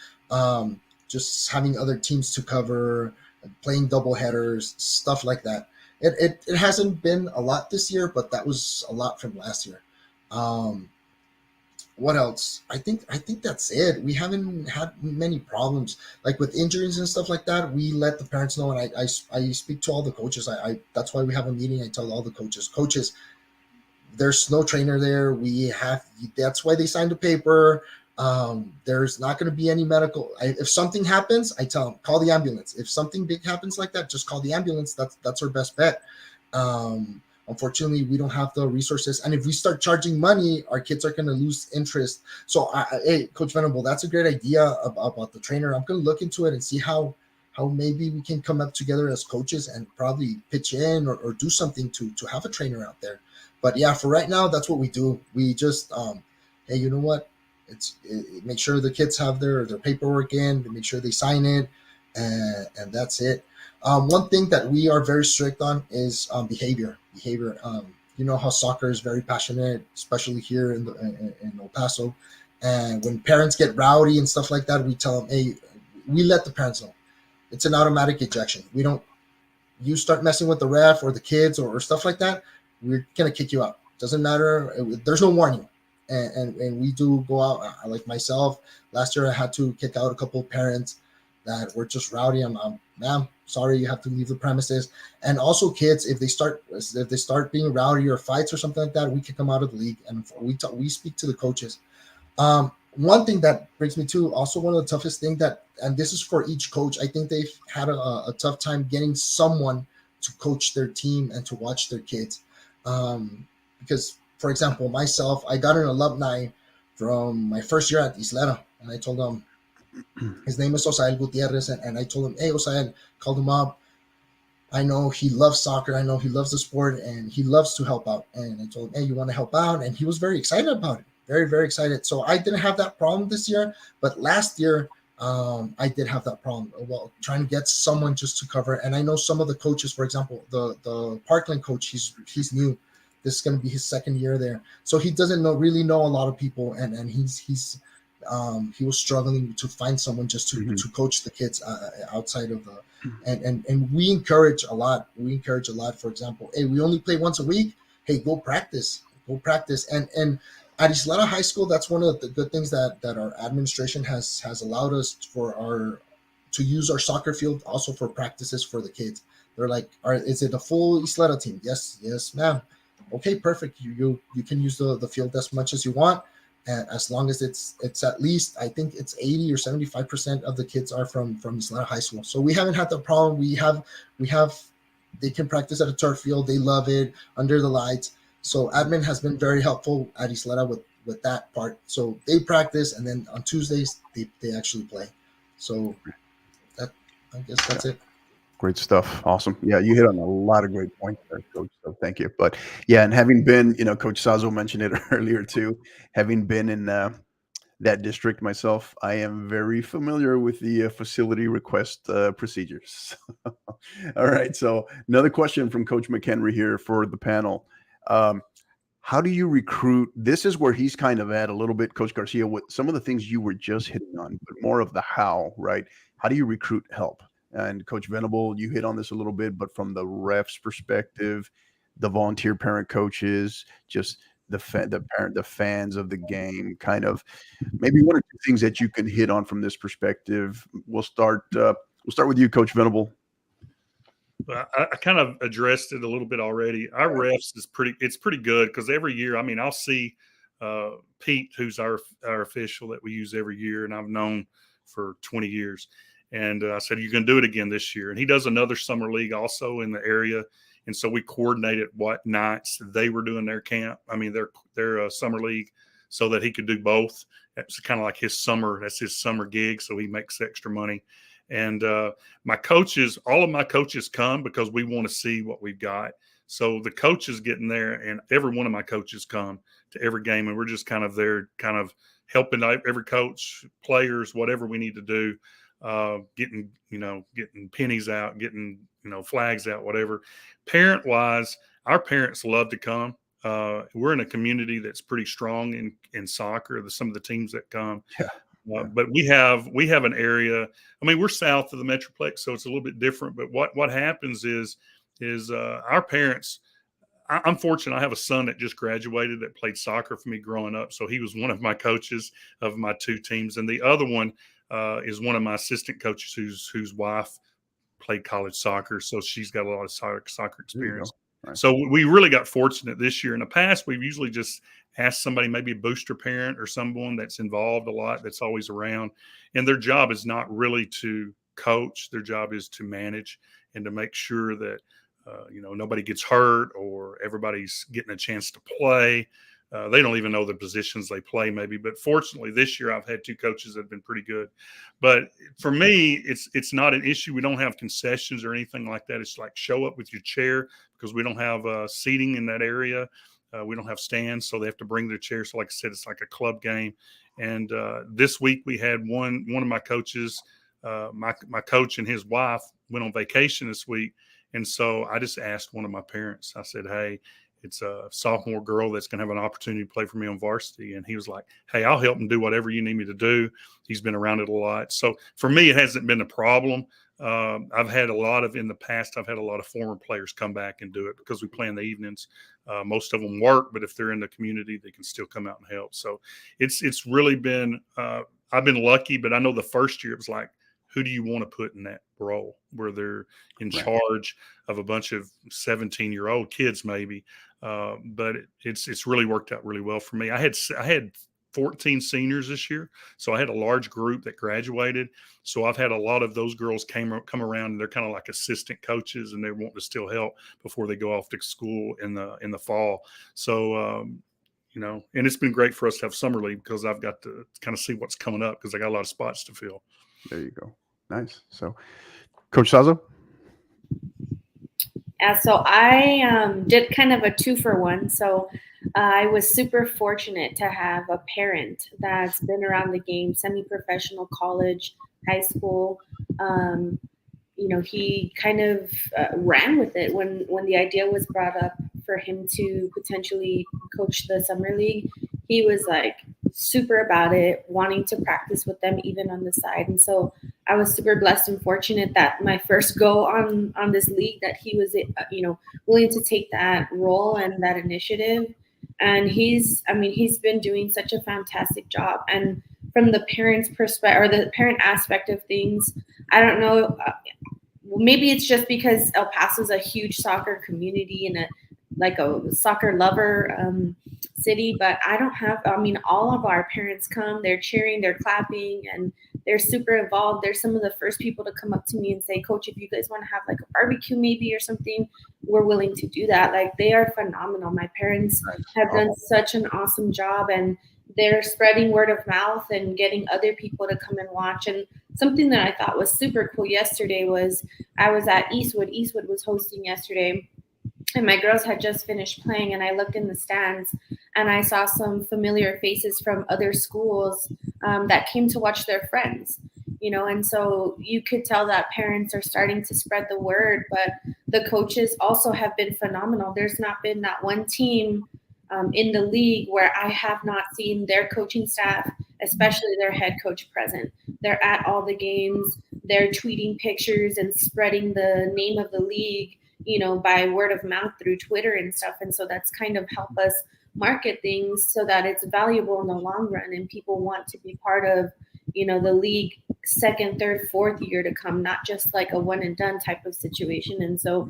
just having other teams to cover, playing double headers, stuff like that. It hasn't been a lot this year, but that was a lot from last year. What else? I think that's it. We haven't had many problems like with injuries and stuff like that. We let the parents know, and I speak to all the coaches. I that's why we have a meeting. I tell all the coaches, there's no trainer there. That's why they signed a paper. There's not going to be any medical. If something happens, I tell them, call the ambulance. If something big happens like that, just call the ambulance. That's our best bet. Unfortunately, we don't have the resources. And if we start charging money, our kids are going to lose interest. So, hey, Coach Venable, that's a great idea about the trainer. I'm going to look into it and see how maybe we can come up together as coaches and probably pitch in or do something to have a trainer out there. But yeah, for right now, that's what we do. We just, hey, you know what? Make sure the kids have their paperwork in, to make sure they sign it, and that's it. One thing that we are very strict on is behavior. You know how soccer is very passionate, especially here in El Paso. And when parents get rowdy and stuff like that, we tell them, hey, we let the parents know. It's an automatic ejection. You start messing with the ref or the kids or stuff like that, we're gonna kick you out. Doesn't matter. There's no warning. And we do go out, like myself. Last year, I had to kick out a couple of parents that were just rowdy, ma'am, sorry, you have to leave the premises. And also kids, if they start being rowdy or fights or something like that, we kick them out of the league, and we speak to the coaches. One thing that brings me to also one of the toughest things and this is for each coach, I think they've had a tough time getting someone to coach their team and to watch their kids. Because, for example, myself, I got an alumni from my first year at Isleta, and I told him, his name is Osael Gutierrez, and I told him, hey, Osael, called him up. I know he loves soccer. I know he loves the sport, and he loves to help out. And I told him, hey, you want to help out? And he was very excited about it. Very, very excited. So I didn't have that problem this year, but last year I did have that problem. Well, trying to get someone just to cover. And I know some of the coaches, for example, the Parkland coach, he's new. This is going to be his second year there, so he doesn't really know a lot of people, and he was struggling to find someone just to coach the kids outside of the. And we encourage a lot. For example, hey, we only play once a week. Hey, go practice. And at Isleta High School, that's one of the good things that our administration has allowed us to use our soccer field also for practices for the kids. They're like, is it a full Isleta team? Yes, ma'am. Okay, perfect. You can use the field as much as you want, and as long as it's at least, I think it's 80 or 75% of the kids are from Isleta High School. So we haven't had the problem. We have they can practice at a turf field. They love it under the lights. So admin has been very helpful at Isleta with that part. So they practice, and then on Tuesdays they actually play. So I guess that's it. Great stuff. Awesome. Yeah, you hit on a lot of great points there, Coach. So thank you. But yeah, and having been, Coach Sazo mentioned it earlier too, having been in that district myself, I am very familiar with the facility request procedures. All right. So another question from Coach McHenry here for the panel. How do you recruit? This is where he's kind of at a little bit, Coach Garcia, with some of the things you were just hitting on, but more of the how, right? How do you recruit help? And Coach Venable, you hit on this a little bit, but from the refs' perspective, the volunteer parent coaches, just the fans of the game, kind of maybe one or two things that you can hit on from this perspective. We'll start with you, Coach Venable. Well, I kind of addressed it a little bit already. Our refs it's pretty good because every year, I'll see Pete, who's our official that we use every year, and I've known for 20 years. And I said, you can do it again this year. And he does another summer league also in the area. And so we coordinated what nights they were doing their camp. Their summer league, so that he could do both. It's kind of like that's his summer gig. So he makes extra money. And all of my coaches come because we want to see what we've got. So the coaches get in there, and every one of my coaches come to every game. And we're just kind of there, kind of helping every coach, players, whatever we need to do. Getting pennies out, getting, flags out, whatever. Parent wise, our parents love to come. We're in a community that's pretty strong in soccer. Some of the teams that come, but we have an area. We're south of the Metroplex, so it's a little bit different. But what happens is our parents. I'm fortunate. I have a son that just graduated that played soccer for me growing up. So he was one of my coaches of my two teams, and the other one is one of my assistant coaches whose wife played college soccer. So she's got a lot of soccer experience. Right. So we really got fortunate this year. In the past, we've usually just asked somebody, maybe a booster parent or someone that's involved a lot, that's always around. And their job is not really to coach. Their job is to manage and to make sure that, nobody gets hurt or everybody's getting a chance to play. They don't even know the positions they play maybe, but fortunately this year I've had two coaches that have been pretty good. But for me, it's not an issue. We don't have concessions or anything like that. It's like show up with your chair because we don't have seating in that area. We don't have stands, so they have to bring their chair. So like I said, it's like a club game. And this week we had one of my coaches, my coach and his wife went on vacation this week. And so I just asked one of my parents, I said, hey, it's a sophomore girl that's going to have an opportunity to play for me on varsity. And he was like, hey, I'll help him do whatever you need me to do. He's been around it a lot. So for me, it hasn't been a problem. I've had in the past, I've had a lot of former players come back and do it because we play in the evenings. Most of them work, but if they're in the community, they can still come out and help. So it's really been, I've been lucky, but I know the first year it was like, who do you want to put in that role where they're in Right. charge of a bunch of 17-year-old kids, maybe. But it's really worked out really well for me. I had 14 seniors this year, so I had a large group that graduated. So I've had a lot of those girls come around, and they're kind of like assistant coaches, and they want to still help before they go off to school in the fall. So and it's been great for us to have summer league because I've got to kind of see what's coming up because I got a lot of spots to fill. There you go. Nice. So, Coach Sazo? Yeah, so I did kind of a 2-for-1. So I was super fortunate to have a parent that's been around the game, semi-professional, college, high school. He kind of ran with it when the idea was brought up for him to potentially coach the summer league. He was like super about it, wanting to practice with them even on the side. And so I was super blessed and fortunate that my first go on this league that he was, willing to take that role and that initiative. And he's been doing such a fantastic job. And from the parents' perspective or the parent aspect of things, I don't know, maybe it's just because El Paso is a huge soccer community and a soccer lover city, but all of our parents come, they're cheering, they're clapping, and they're super involved. They're some of the first people to come up to me and say, Coach, if you guys want to have like a barbecue maybe or something, we're willing to do that. Like, they are phenomenal. My parents have done such an awesome job, and they're spreading word of mouth and getting other people to come and watch. And something that I thought was super cool yesterday was I was at Eastwood. Eastwood was hosting yesterday, and my girls had just finished playing, and I looked in the stands and I saw some familiar faces from other schools that came to watch their friends, and so you could tell that parents are starting to spread the word, but the coaches also have been phenomenal. There's not been that one team in the league where I have not seen their coaching staff, especially their head coach, present. They're at all the games. They're tweeting pictures and spreading the name of the league, by word of mouth through Twitter and stuff. And so that's kind of helped us market things so that it's valuable in the long run and people want to be part of, the league second, third, fourth year to come, not just like a one and done type of situation. And so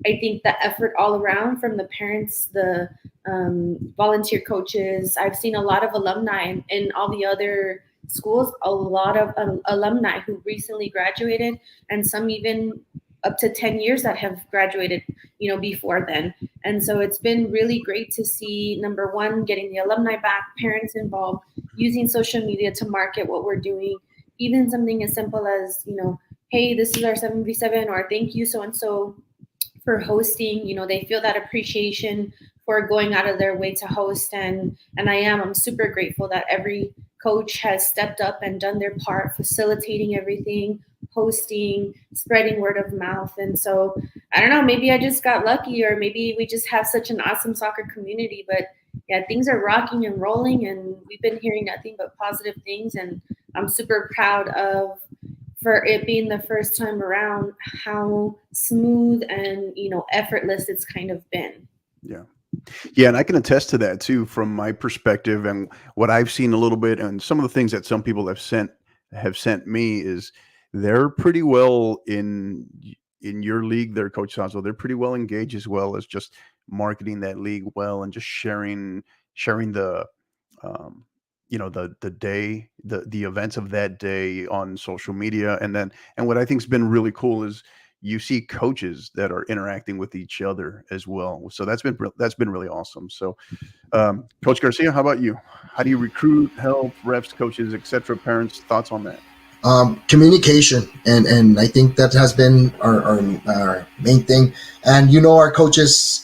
I think the effort all around from the parents, the volunteer coaches, I've seen a lot of alumni in all the other schools, a lot of alumni who recently graduated, and some even up to 10 years that have graduated, before then. And so it's been really great to see, number one, getting the alumni back, parents involved, using social media to market what we're doing, even something as simple as, hey, this is our 7v7, or thank you so-and-so for hosting. They feel that appreciation for going out of their way to host. And I'm super grateful that every coach has stepped up and done their part, facilitating everything, hosting, spreading word of mouth. And so I don't know, maybe I just got lucky, or maybe we just have such an awesome soccer community. But yeah, things are rocking and rolling, and we've been hearing nothing but positive things. And I'm super proud of, for it being the first time around, how smooth and effortless it's kind of been. Yeah, and I can attest to that too from my perspective, and what I've seen a little bit, and some of the things that some people have sent me is they're pretty well in your league there, Coach Sazo. They're pretty well engaged, as well as just marketing that league well and just sharing the the day, the events of that day on social media. And what I think's been really cool is you see coaches that are interacting with each other as well. So that's been really awesome. So Coach Garcia, how about you? How do you recruit, help, refs, coaches, etc., parents? Thoughts on that? Communication, and I think that has been our main thing. And our coaches,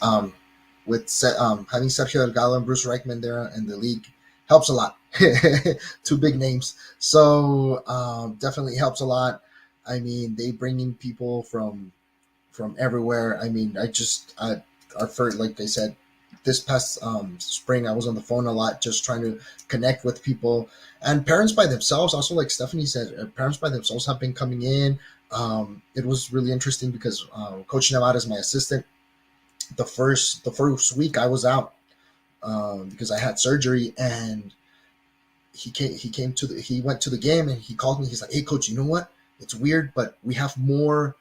with having Sergio Delgado and Bruce Reichman there in the league, helps a lot. Two big names, so definitely helps a lot. I mean, they bring in people from everywhere. I mean, our first, like I said, this past spring, I was on the phone a lot, just trying to connect with people. And parents by themselves, also like Stephanie said, parents by themselves have been coming in. It was really interesting because Coach Nevada is my assistant. The first week I was out because I had surgery, and he went to the game, and he called me. He's like, "Hey, Coach, you know what? it's weird, but we have more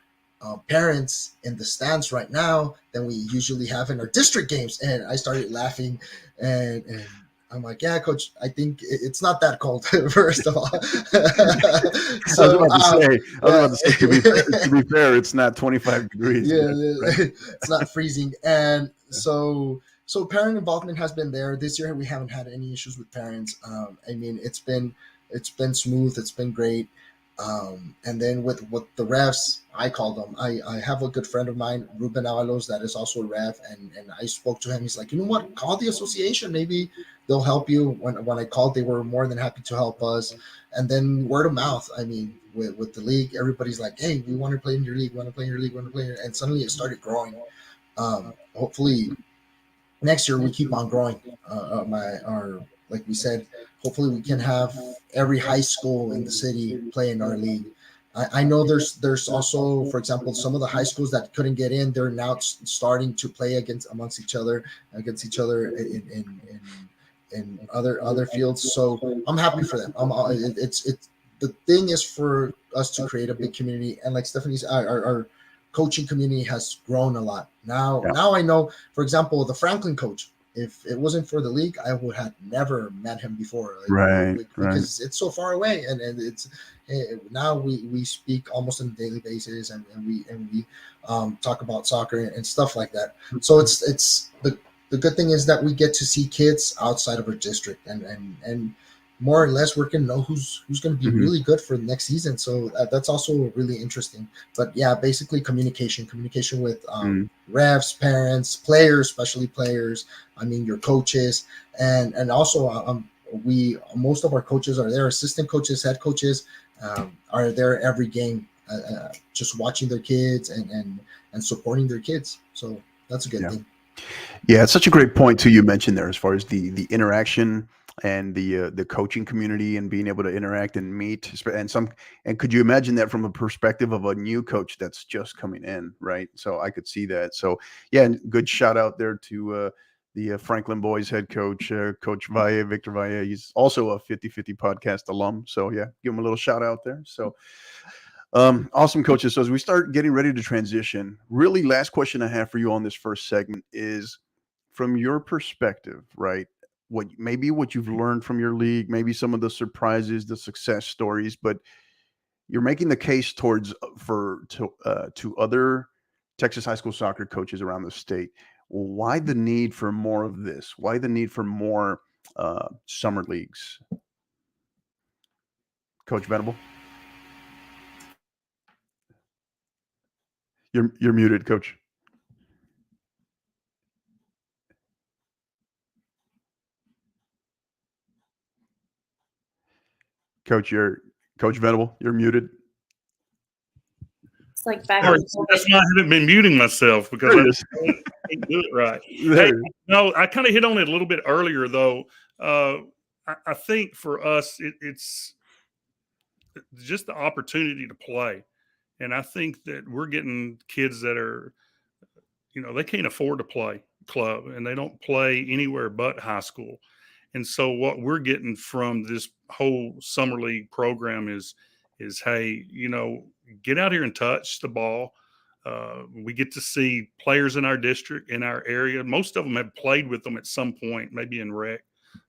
parents in the stands right now than we usually have in our district games. And I started laughing, and I'm like, yeah, coach, I think it's not that cold, first of all. So, I was about to say, to be fair, it's not 25 degrees. yeah, Right? it's not freezing. And so parent involvement has been there. This year we haven't had any issues with parents. I mean, it's been smooth, it's been great. And then with the refs, I call them. I have a good friend of mine, Ruben Avalos, that is also a ref, and I spoke to him. He's like, you know what, call the association, maybe they'll help you. When I called, they were more than happy to help us. And then word of mouth, I mean, with the league, everybody's like, hey, we want to play in your league, and suddenly it started growing. Hopefully next year we keep on growing. Like we said, hopefully we can have every high school in the city play in our league. I know there's also, for example, some of the high schools that couldn't get in, they're now starting to play amongst each other in other fields. So I'm happy for them. It's the thing is for us to create a big community, and like Stephanie's, our coaching community has grown a lot. Now I know, for example, the Franklin coach. If it wasn't for the league, I would have never met him before. Because it's so far away, and it's now we speak almost on a daily basis, and we talk about soccer and stuff like that. So it's the good thing is that we get to see kids outside of our district, and more or less we're gonna know who's going to be really good for the next season. So that's also really interesting. But yeah, basically communication with refs, parents, players, especially players. I mean, your coaches, and also most of our coaches are there. Assistant coaches, head coaches are there every game, just watching their kids and supporting their kids. So that's a good thing. Yeah, it's such a great point too. You mentioned there as far as the interaction and the coaching community and being able to interact and meet, and could you imagine that from a perspective of a new coach that's just coming in, right? So I could see that. So yeah, and good shout out there to the Franklin Boys head coach, Coach Victor Valle. He's also a 50/50 podcast alum. So yeah, give him a little shout out there. So awesome, coaches. So as we start getting ready to transition, really last question I have for you on this first segment is, from your perspective, right? What you've learned from your league, maybe some of the surprises, the success stories, but you're making the case to other Texas high school soccer coaches around the state. Why the need for more of this? Why the need for more summer leagues? Coach Venable, you're muted, Coach. Coach Venable, you're muted. It's like back. Sorry, that's why I haven't been muting myself, because I can't do it right. Hey, no, I kind of hit on it a little bit earlier, though. I think for us, it's just the opportunity to play. And I think that we're getting kids that are, they can't afford to play club, and they don't play anywhere but high school. And so what we're getting from this whole summer league program is, hey, get out here and touch the ball. We get to see players in our district, in our area. Most of them have played with them at some point, maybe in rec,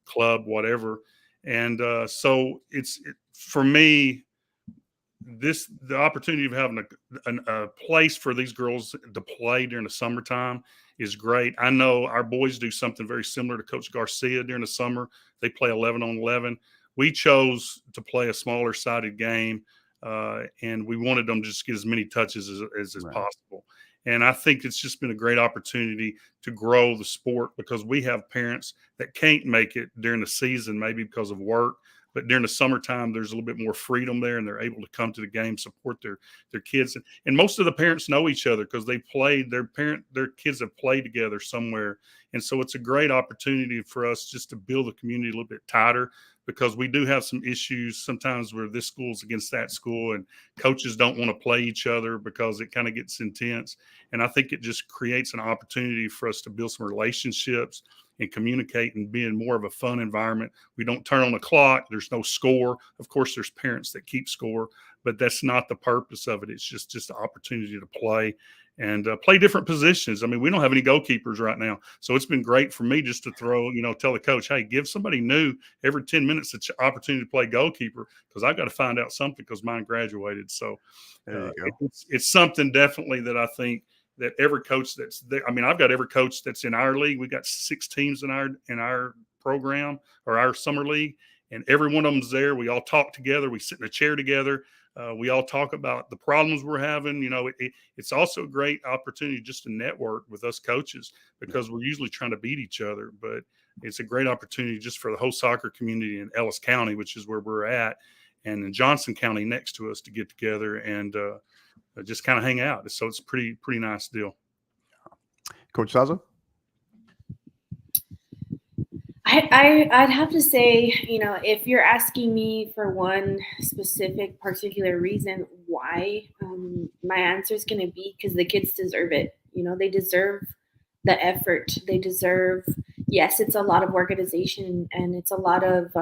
club, whatever. And so for me, the opportunity of having a place for these girls to play during the summertime is great. I know our boys do something very similar to Coach Garcia during the summer. They play 11 on 11. We chose to play a smaller sided game, and we wanted them to just get as many touches as possible. And I think it's just been a great opportunity to grow the sport, because we have parents that can't make it during the season, maybe because of work. But during the summertime, there's a little bit more freedom there, and they're able to come to the game, support their kids. And most of the parents know each other because they played, their kids have played together somewhere. And so it's a great opportunity for us just to build the community a little bit tighter, because we do have some issues sometimes where this school's against that school, and coaches don't want to play each other because it kind of gets intense. And I think it just creates an opportunity for us to build some relationships and communicate and be in more of a fun environment. We don't turn on the clock. There's no score. Of course, there's parents that keep score, but that's not the purpose of it. It's just the opportunity to play and play different positions. I mean, we don't have any goalkeepers right now. So it's been great for me just to throw, tell the coach, hey, give somebody new every 10 minutes an opportunity to play goalkeeper, because I've got to find out something because mine graduated. So it's something definitely that I think that every coach that's there, I mean, I've got every coach that's in our league. We got 6 teams in our program or our summer league, and every one of them's there. We all talk together. We sit in a chair together. We all talk about the problems we're having. It's also a great opportunity just to network with us coaches, because we're usually trying to beat each other. But it's a great opportunity just for the whole soccer community in Ellis County, which is where we're at, and in Johnson County next to us, to get together and just kind of hang out. So it's pretty nice deal. Coach Sazo? I'd have to say, if you're asking me for one specific particular reason why, my answer is going to be because the kids deserve it. They deserve the effort. They deserve, yes, it's a lot of organization, and it's a lot of,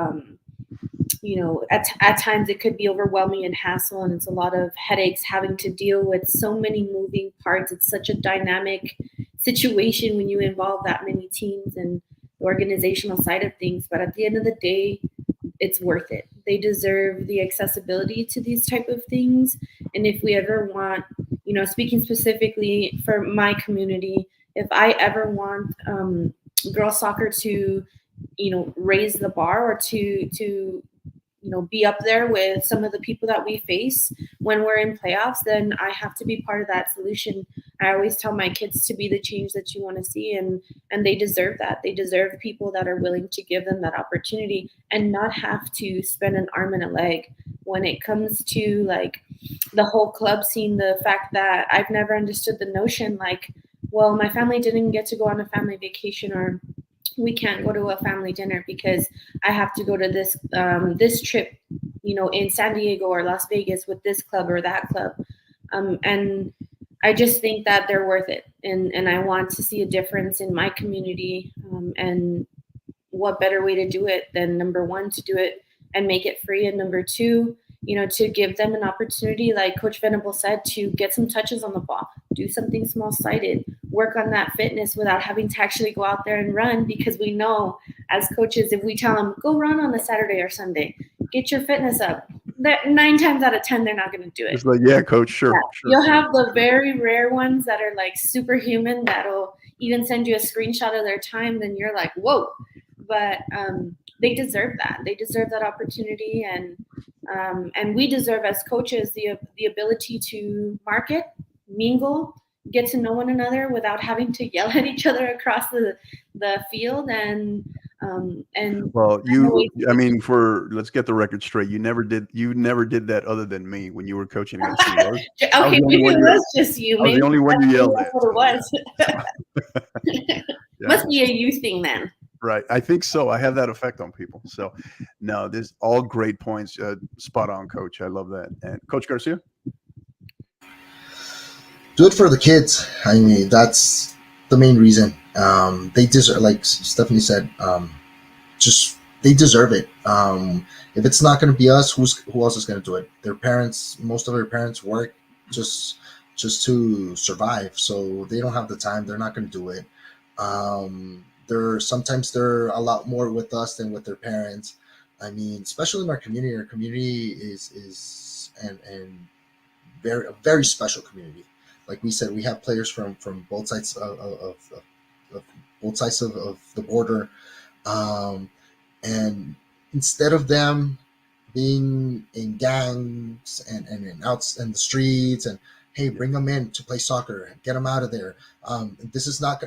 at times it could be overwhelming and hassle, and it's a lot of headaches having to deal with so many moving parts. It's such a dynamic situation when you involve that many teams and the organizational side of things. But at the end of the day, it's worth it. They deserve the accessibility to these type of things. And if we ever want, speaking specifically for my community, if I ever want girls soccer to, raise the bar, or to be up there with some of the people that we face when we're in playoffs, then I have to be part of that solution. I always tell my kids to be the change that you want to see, and they deserve that. They deserve people that are willing to give them that opportunity and not have to spend an arm and a leg. When it comes to like the whole club scene, the fact that I've never understood the notion like, well, my family didn't get to go on a family vacation, or we can't go to a family dinner because I have to go to this trip, in San Diego or Las Vegas with this club or that club. And I just think that they're worth it. And I want to see a difference in my community. And what better way to do it than, number one, to do it and make it free. And number two, to give them an opportunity, like Coach Venable said, to get some touches on the ball, do something small-sided, work on that fitness without having to actually go out there and run, because we know as coaches, if we tell them, go run on a Saturday or Sunday, get your fitness up, that 9 times out of 10, they're not going to do it. It's like, yeah, coach, sure. You'll have the very rare ones that are like superhuman that'll even send you a screenshot of their time, then you're like, whoa. But they deserve that. They deserve that opportunity, and we deserve as coaches the ability to market, mingle, get to know one another without having to yell at each other across the field. And well, let's get the record straight. You never did that other than me when you were coaching against the Okay, maybe it was just you. I was the only one you yelled at. What it was. Yeah. Must be a you thing then. Right. I think so. I have that effect on people. So, no, there's all great points. Spot on, Coach. I love that. And Coach Garcia? Do it for the kids. I mean, that's the main reason. They deserve, like Stephanie said, they deserve it. If it's not going to be us, who else is going to do it? Their parents, most of their parents work just to survive. So they don't have the time. They're not going to do it. Sometimes they're a lot more with us than with their parents. I mean, especially in our community. Our community is a very special community. Like we said, we have players from both sides of both sides of the border, and instead of them being in gangs and out in the streets and, hey, bring them in to play soccer and get them out of there. This is not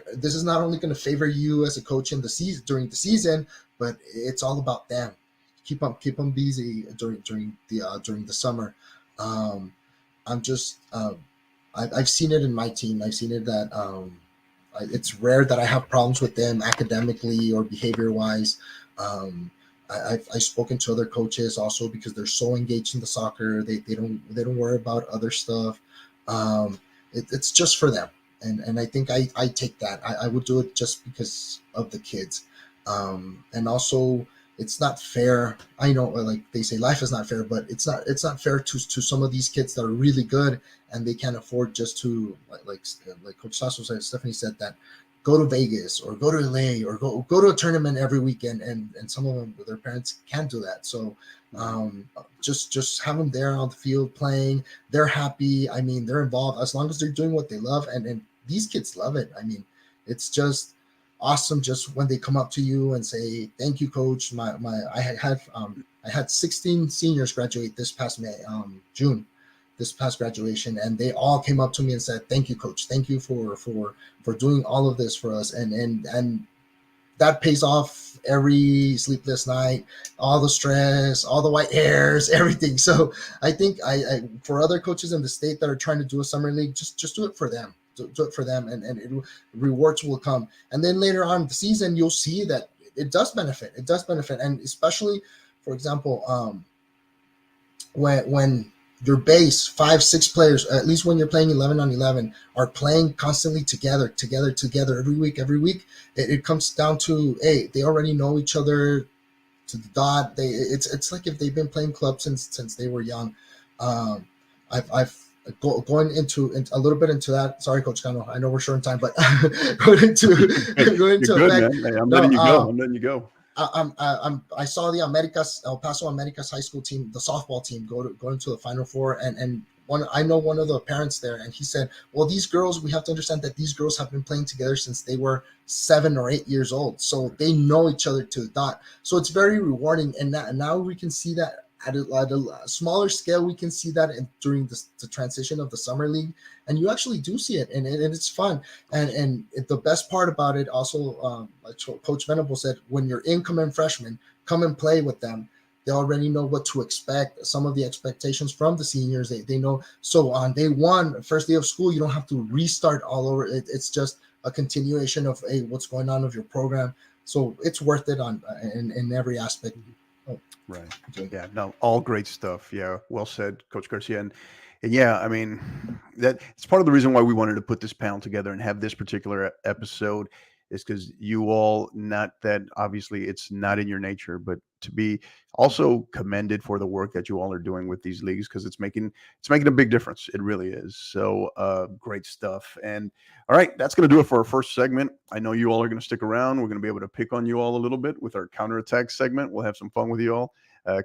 only going to favor you as a coach in the season during the season, but it's all about them. Keep them busy during the summer. I've seen it in my team. I've seen it that it's rare that I have problems with them academically or behavior wise. I've spoken to other coaches also because they're so engaged in the soccer. They don't worry about other stuff. It's just for them. And I think I take that. I would do it just because of the kids. And also, it's not fair. I know, like they say, life is not fair, but it's not fair to some of these kids that are really good and they can't afford just to like Coach Sasso said, Stephanie said that go to Vegas or go to LA or go to a tournament every weekend, and some of them, their parents can't do that. So just have them there on the field playing. They're happy. I mean, they're involved as long as they're doing what they love, and these kids love it. I mean, it's just awesome just when they come up to you and say thank you, coach. I had 16 seniors graduate this past June, this past graduation, and they all came up to me and said thank you, coach, thank you for doing all of this for us, and that pays off every sleepless night, all the stress, all the white hairs, everything. So I think I for other coaches in the state that are trying to do a summer league, just do it for them. Do it for them, and rewards will come. And then later on in the season, you'll see that it does benefit. It does benefit, and especially, for example, when your base 5-6 players, at least when you're playing 11 on 11, are playing constantly together every week. It comes down to, hey, they already know each other to the dot. It's like if they've been playing clubs since they were young. I've going into a little bit into that. Sorry, Coach Cano, I know we're short on time, but going into good, man. Hey, I'm letting you go. I saw the El Paso Americas high school team, the softball team, go into the Final Four, and I know one of the parents there, and he said, well, these girls, we have to understand that these girls have been playing together since they were 7 or 8 years old, so they know each other to the dot. So it's very rewarding, and now we can see that at a smaller scale. We can see that during the transition of the summer league, and you actually do see it, and it's fun. And the best part about it also, like Coach Venable said, when you're incoming freshmen, come and play with them. They already know what to expect. Some of the expectations from the seniors, they know. So on day one, first day of school, you don't have to restart all over. It's just a continuation of, hey, what's going on with your program. So it's worth it in every aspect. Oh. Right. Yeah. No, all great stuff. Yeah. Well said, Coach Garcia. And yeah, I mean, that it's part of the reason why we wanted to put this panel together and have this particular episode is because you all, not that obviously it's not in your nature, but to be also commended for the work that you all are doing with these leagues, because it's making a big difference. It really is. So great stuff. And all right, that's going to do it for our first segment. I know you all are going to stick around. We're going to be able to pick on you all a little bit with our counterattack segment. We'll have some fun with you all.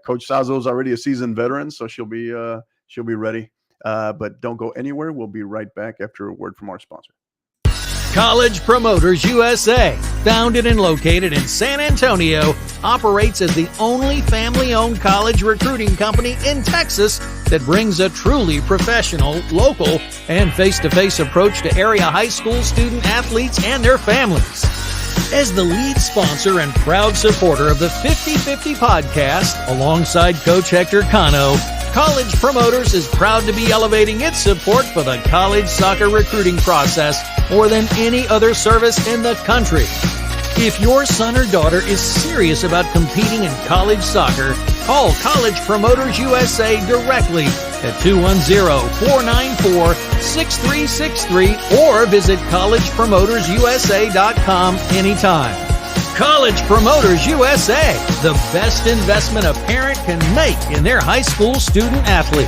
Coach Sazo is already a seasoned veteran, so she'll be ready. But don't go anywhere. We'll be right back after a word from our sponsor. College Promoters USA, founded and located in San Antonio, operates as the only family-owned college recruiting company in Texas that brings a truly professional, local, and face-to-face approach to area high school student athletes and their families. As the lead sponsor and proud supporter of the 50/50 podcast, alongside Coach Hector Cano, College Promoters is proud to be elevating its support for the college soccer recruiting process more than any other service in the country. If your son or daughter is serious about competing in college soccer, call College Promoters USA directly at 210-494-6363 or visit collegepromotersusa.com anytime. College Promoters USA, the best investment a parent can make in their high school student athlete.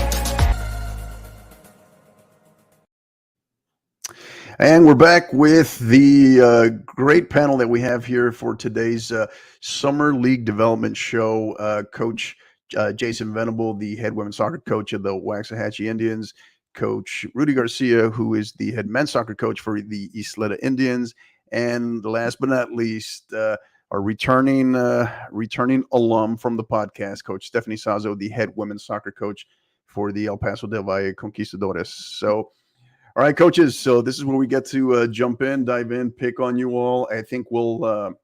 And we're back with the great panel that we have here for today's Summer League Development Show. Coach Jason Venable, the head women's soccer coach of the Waxahachie Indians. Coach Rudy Garcia, who is the head men's soccer coach for the Isleta Indians. And last but not least, our returning alum from the podcast, Coach Stephanie Sazo, the head women's soccer coach for the El Paso del Valle Conquistadores. So, all right, coaches. So this is where we get to dive in, pick on you all. I think we'll,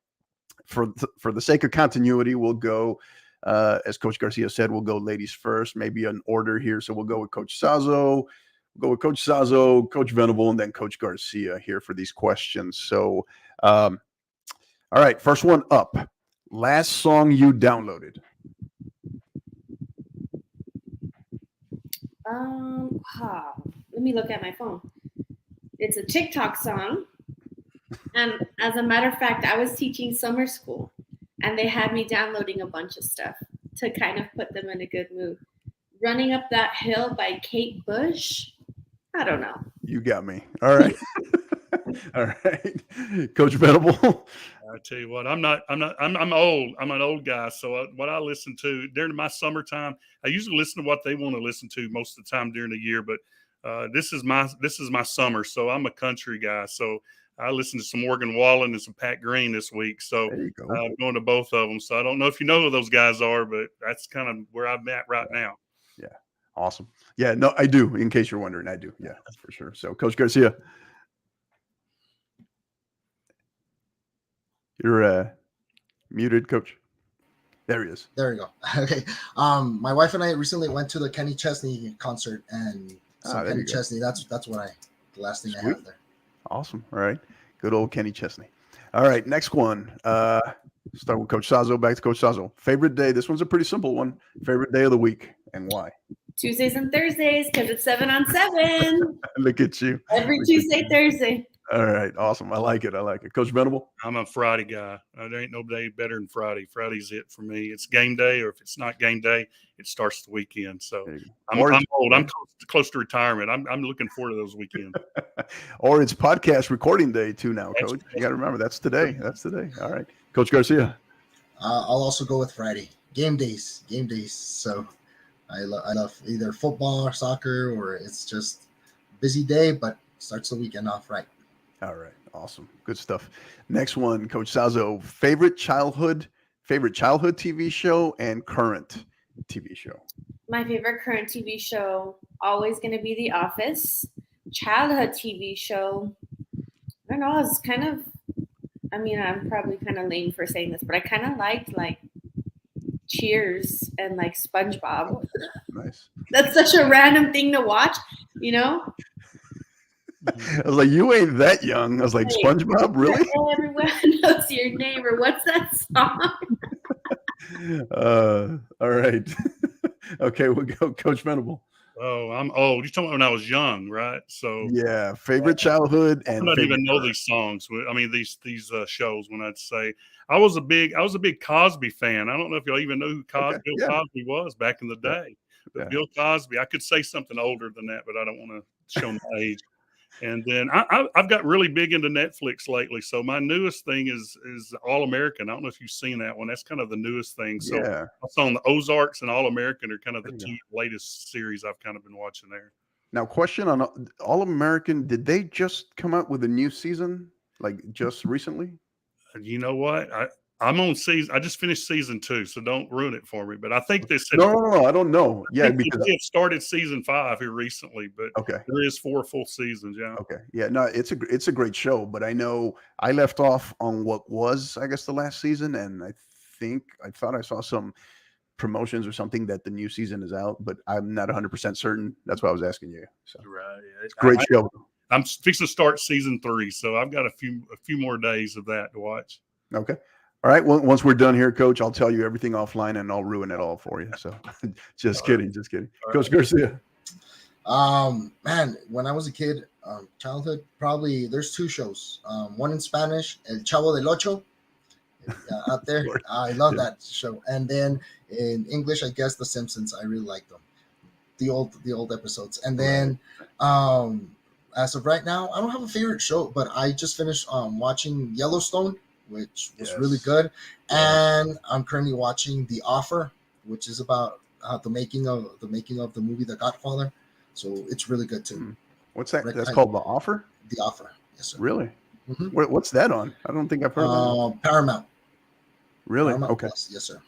for the sake of continuity, we'll go, as Coach Garcia said, we'll go ladies first, maybe an order here. So we'll go with Coach Sazo. Coach Venable, and then Coach Garcia here for these questions. So, all right, first one up. Last song you downloaded. Let me look at my phone. It's a TikTok song. And as a matter of fact, I was teaching summer school, and they had me downloading a bunch of stuff to kind of put them in a good mood. Running Up That Hill by Kate Bush. I don't know. You got me. All right. All right. Coach Venable. I tell you what, I'm old. I'm an old guy. So what I listen to during my summertime, I usually listen to what they want to listen to most of the time during the year. But this is my summer. So I'm a country guy. So I listened to some Morgan Wallen and some Pat Green this week. So I'm going to both of them. So I don't know if you know who those guys are, but that's kind of where I'm at right now. Yeah. Awesome. Yeah, no, I do. In case you're wondering, I do. Yeah, that's for sure. So Coach Garcia. You're muted, Coach. There he is. There we go. Okay. My wife and I recently went to the Kenny Chesney concert, and Kenny Chesney. That's what the last thing I have there. Awesome. All right. Good old Kenny Chesney. All right. Next one. Start with Coach Sazo. Back to Coach Sazo. Favorite day. This one's a pretty simple one. Favorite day of the week and why? Tuesdays and Thursdays, because it's 7 on 7. Look at you. Every Tuesday, Thursday. All right. Awesome. I like it. Coach Venable? I'm a Friday guy. There ain't no day better than Friday. Friday's it for me. It's game day, or if it's not game day, it starts the weekend. So I'm old. I'm close to retirement. I'm looking forward to those weekends. Or it's podcast recording day too now, Coach. You got to remember that's today. All right. Coach Garcia? I'll also go with Friday. Game days. So I love either football or soccer, or it's just a busy day, but starts the weekend off right. All right. Awesome. Good stuff. Next one, Coach Sazo. Favorite childhood TV show and current TV show? My favorite current TV show, always going to be The Office. Childhood TV show, I don't know, it's kind of, I'm probably kind of lame for saying this, but I kind of liked Cheers and SpongeBob. Nice. That's such a random thing to watch, you know? I was like, you ain't that young. I was like, SpongeBob, really? Everyone knows your name, or what's that song? All right. Okay, we'll go Coach Venable. Oh, I'm old. You're talking about when I was young, right? So yeah, favorite childhood and I don't even know these songs. I mean, these shows. When I'd say I was a big Cosby fan. I don't know if y'all even know who Bill Cosby was back in the day. But Bill Cosby, I could say something older than that, but I don't want to show my age. And then I've got really big into Netflix lately. So my newest thing is All American. I don't know if you've seen that one. That's kind of the newest thing. So I saw on the Ozarks and All American are kind of the two latest series I've kind of been watching there. Now, question on All American. Did they just come out with a new season, just recently? You know what? I'm on season. I just finished season 2, so don't ruin it for me. But I think they said no. I don't know. Yeah, because they started season 5 here recently, but there is 4 full seasons. Yeah. Okay. Yeah. No, it's a great show, but I know I left off on what was, I guess, the last season, and I thought I saw some promotions or something that the new season is out, but I'm not 100% certain. That's why I was asking you. So right. It's a great show. I'm fixing to start season 3, so I've got a few more days of that to watch. Okay. All right. Well, once we're done here, Coach, I'll tell you everything offline and I'll ruin it all for you. So just kidding. Coach Garcia. Man, when I was a kid, childhood, probably there's 2 shows. One in Spanish, El Chavo del Ocho, out there. I love that show. And then in English, I guess The Simpsons. I really like them. The old episodes. And then as of right now, I don't have a favorite show, but I just finished watching Yellowstone, which was really good. And I'm currently watching The Offer, which is about the making of the movie The Godfather. So it's really good too. What's that? That's called The Offer? The Offer. Yes, sir. Really? Mm-hmm. What's that on? I don't think I've heard of it. Paramount. Really? Paramount okay. Plus. Yes, sir.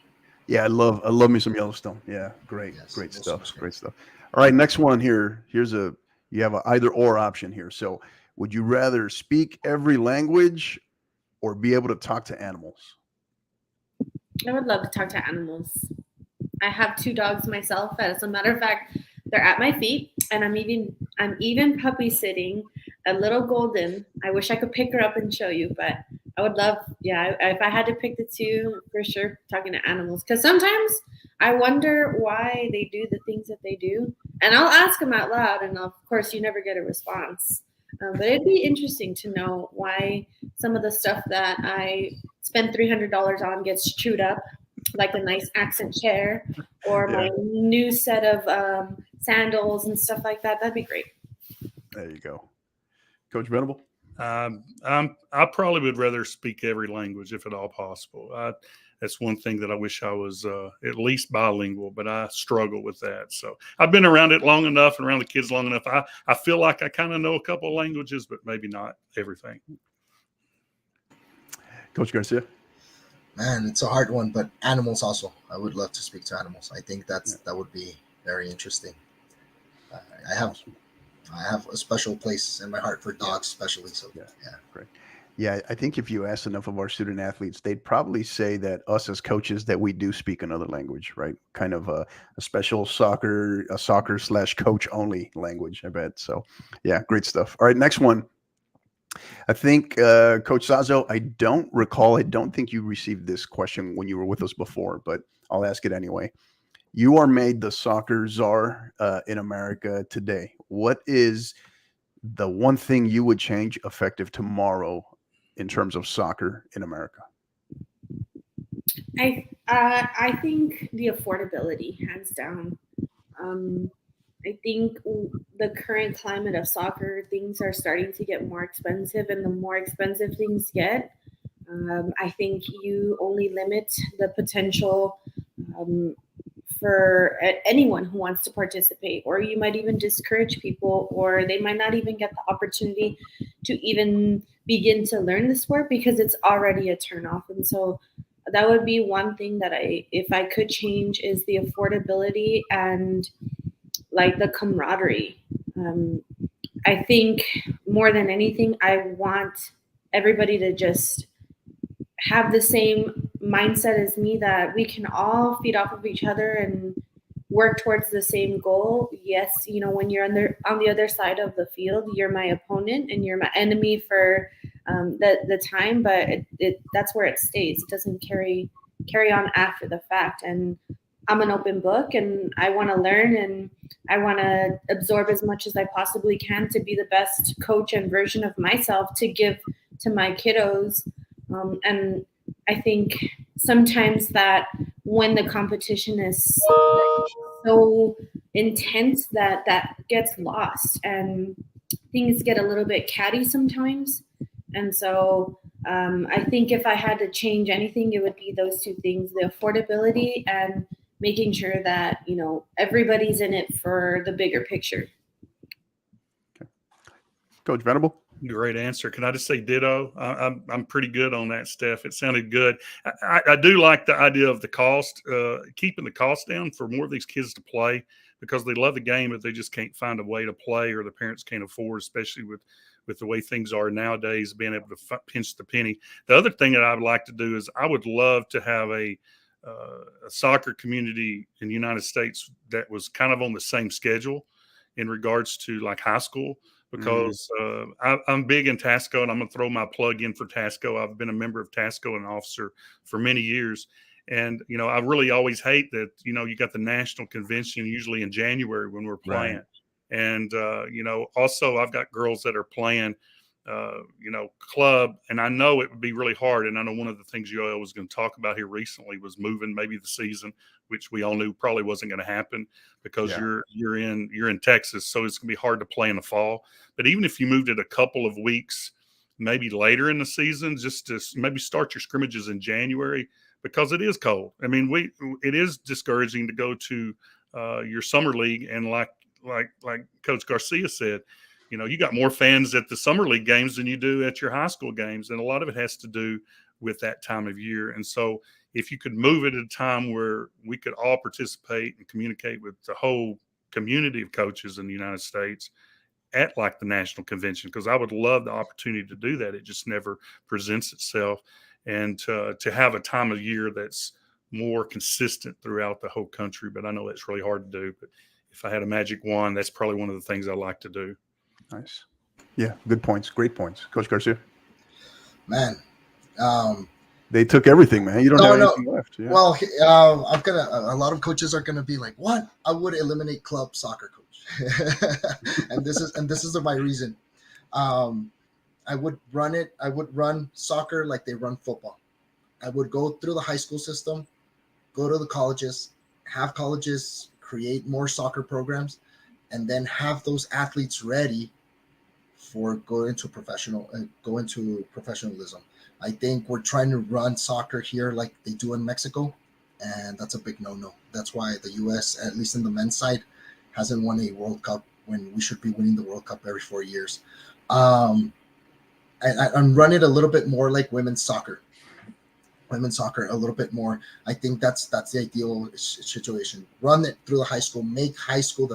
Yeah, I love me some Yellowstone. Yeah, great stuff. Great stuff. All right, next one here. You have an either or option here. So would you rather speak every language or be able to talk to animals? I would love to talk to animals. I have 2 dogs myself. As a matter of fact, they're at my feet, and I'm even puppy sitting a little golden. I wish I could pick her up and show you, but I would love, if I had to pick the 2, for sure, talking to animals. Because sometimes I wonder why they do the things that they do, and I'll ask them out loud, and of course, you never get a response. But it'd be interesting to know why some of the stuff that I spend $300 on gets chewed up, like a nice accent chair or my new set of sandals and stuff like that. That'd be great. There you go. Coach Venable? I probably would rather speak every language if at all possible. That's one thing that I wish I was at least bilingual, but I struggle with that. So I've been around it long enough and around the kids long enough. I feel like I kind of know a couple of languages, but maybe not everything. Coach Garcia? Man, it's a hard one, but animals also. I would love to speak to animals. I think that would be very interesting. I have a special place in my heart for dogs, especially. So yeah, great. Yeah, I think if you ask enough of our student athletes, they'd probably say that us as coaches that we do speak another language, right? Kind of a special soccer / coach only language, I bet. So yeah, great stuff. All right, next one. I think Coach Sazo, I don't think you received this question when you were with us before, but I'll ask it anyway. You are made the soccer czar in America today. What is the one thing you would change effective tomorrow in terms of soccer in America? I think the affordability, hands down. I think the current climate of soccer, things are starting to get more expensive, and the more expensive things get, I think you only limit the potential for anyone who wants to participate, or you might even discourage people, or they might not even get the opportunity to even begin to learn the sport because it's already a turnoff. And so that would be one thing that if I could change, is the affordability and like the camaraderie. I think more than anything, I want everybody to just have the same mindset as me, that we can all feed off of each other and work towards the same goal. Yes, when you're on the other side of the field, you're my opponent and you're my enemy for the time, but that's where it stays. It doesn't carry on after the fact. And I'm an open book, and I want to learn, and I want to absorb as much as I possibly can to be the best coach and version of myself to give to my kiddos. And I think sometimes that when the competition is so intense that gets lost and things get a little bit catty sometimes. And so I think if I had to change anything, it would be those two things: the affordability and making sure that, everybody's in it for the bigger picture. Okay. Coach Venable? Great answer. Can I just say ditto? I'm pretty good on that, Steph. It sounded good. I do like the idea of the cost, keeping the cost down for more of these kids to play, because they love the game, but they just can't find a way to play, or the parents can't afford, especially with the way things are nowadays, being able to pinch the penny. The other thing that I would like to do is I would love to have a soccer community in the United States that was kind of on the same schedule in regards to like high school. Because I'm big in Tasco, and I'm going to throw my plug in for Tasco. I've been a member of Tasco and an officer for many years. And, I really always hate that, you got the national convention usually in January when we're playing. Right. And, also I've got girls that are playing, club. And I know it would be really hard. And I know one of the things Yoel was going to talk about here recently was moving maybe the season, which we all knew probably wasn't going to happen because you're in Texas. So it's going to be hard to play in the fall. But even if you moved it a couple of weeks, maybe later in the season, just to maybe start your scrimmages in January, because it is cold. I mean, it is discouraging to go to your summer league. And like Coach Garcia said, you got more fans at the summer league games than you do at your high school games. And a lot of it has to do with that time of year. And so if you could move it at a time where we could all participate and communicate with the whole community of coaches in the United States at like the national convention, because I would love the opportunity to do that. It just never presents itself. And to have a time of year that's more consistent throughout the whole country. But I know that's really hard to do. But if I had a magic wand, that's probably one of the things I like to do. Nice. Yeah, good points. Great points. Coach Garcia? Man. They took everything, man. You don't have anything left. Yeah. Well, a lot of coaches are gonna be like, what? I would eliminate club soccer, coach. and this is my reason. I would run it. I would run soccer like they run football. I would go through the high school system, go to the colleges, have colleges create more soccer programs, and then have those athletes ready for go into professionalism. I think we're trying to run soccer here like they do in Mexico, and that's a big no-no. That's why the U.S., at least in the men's side, hasn't won a World Cup when we should be winning the World Cup every 4 years. I'm running a little bit more like women's soccer a little bit more. I think that's the ideal situation. Run it through the high school, make high school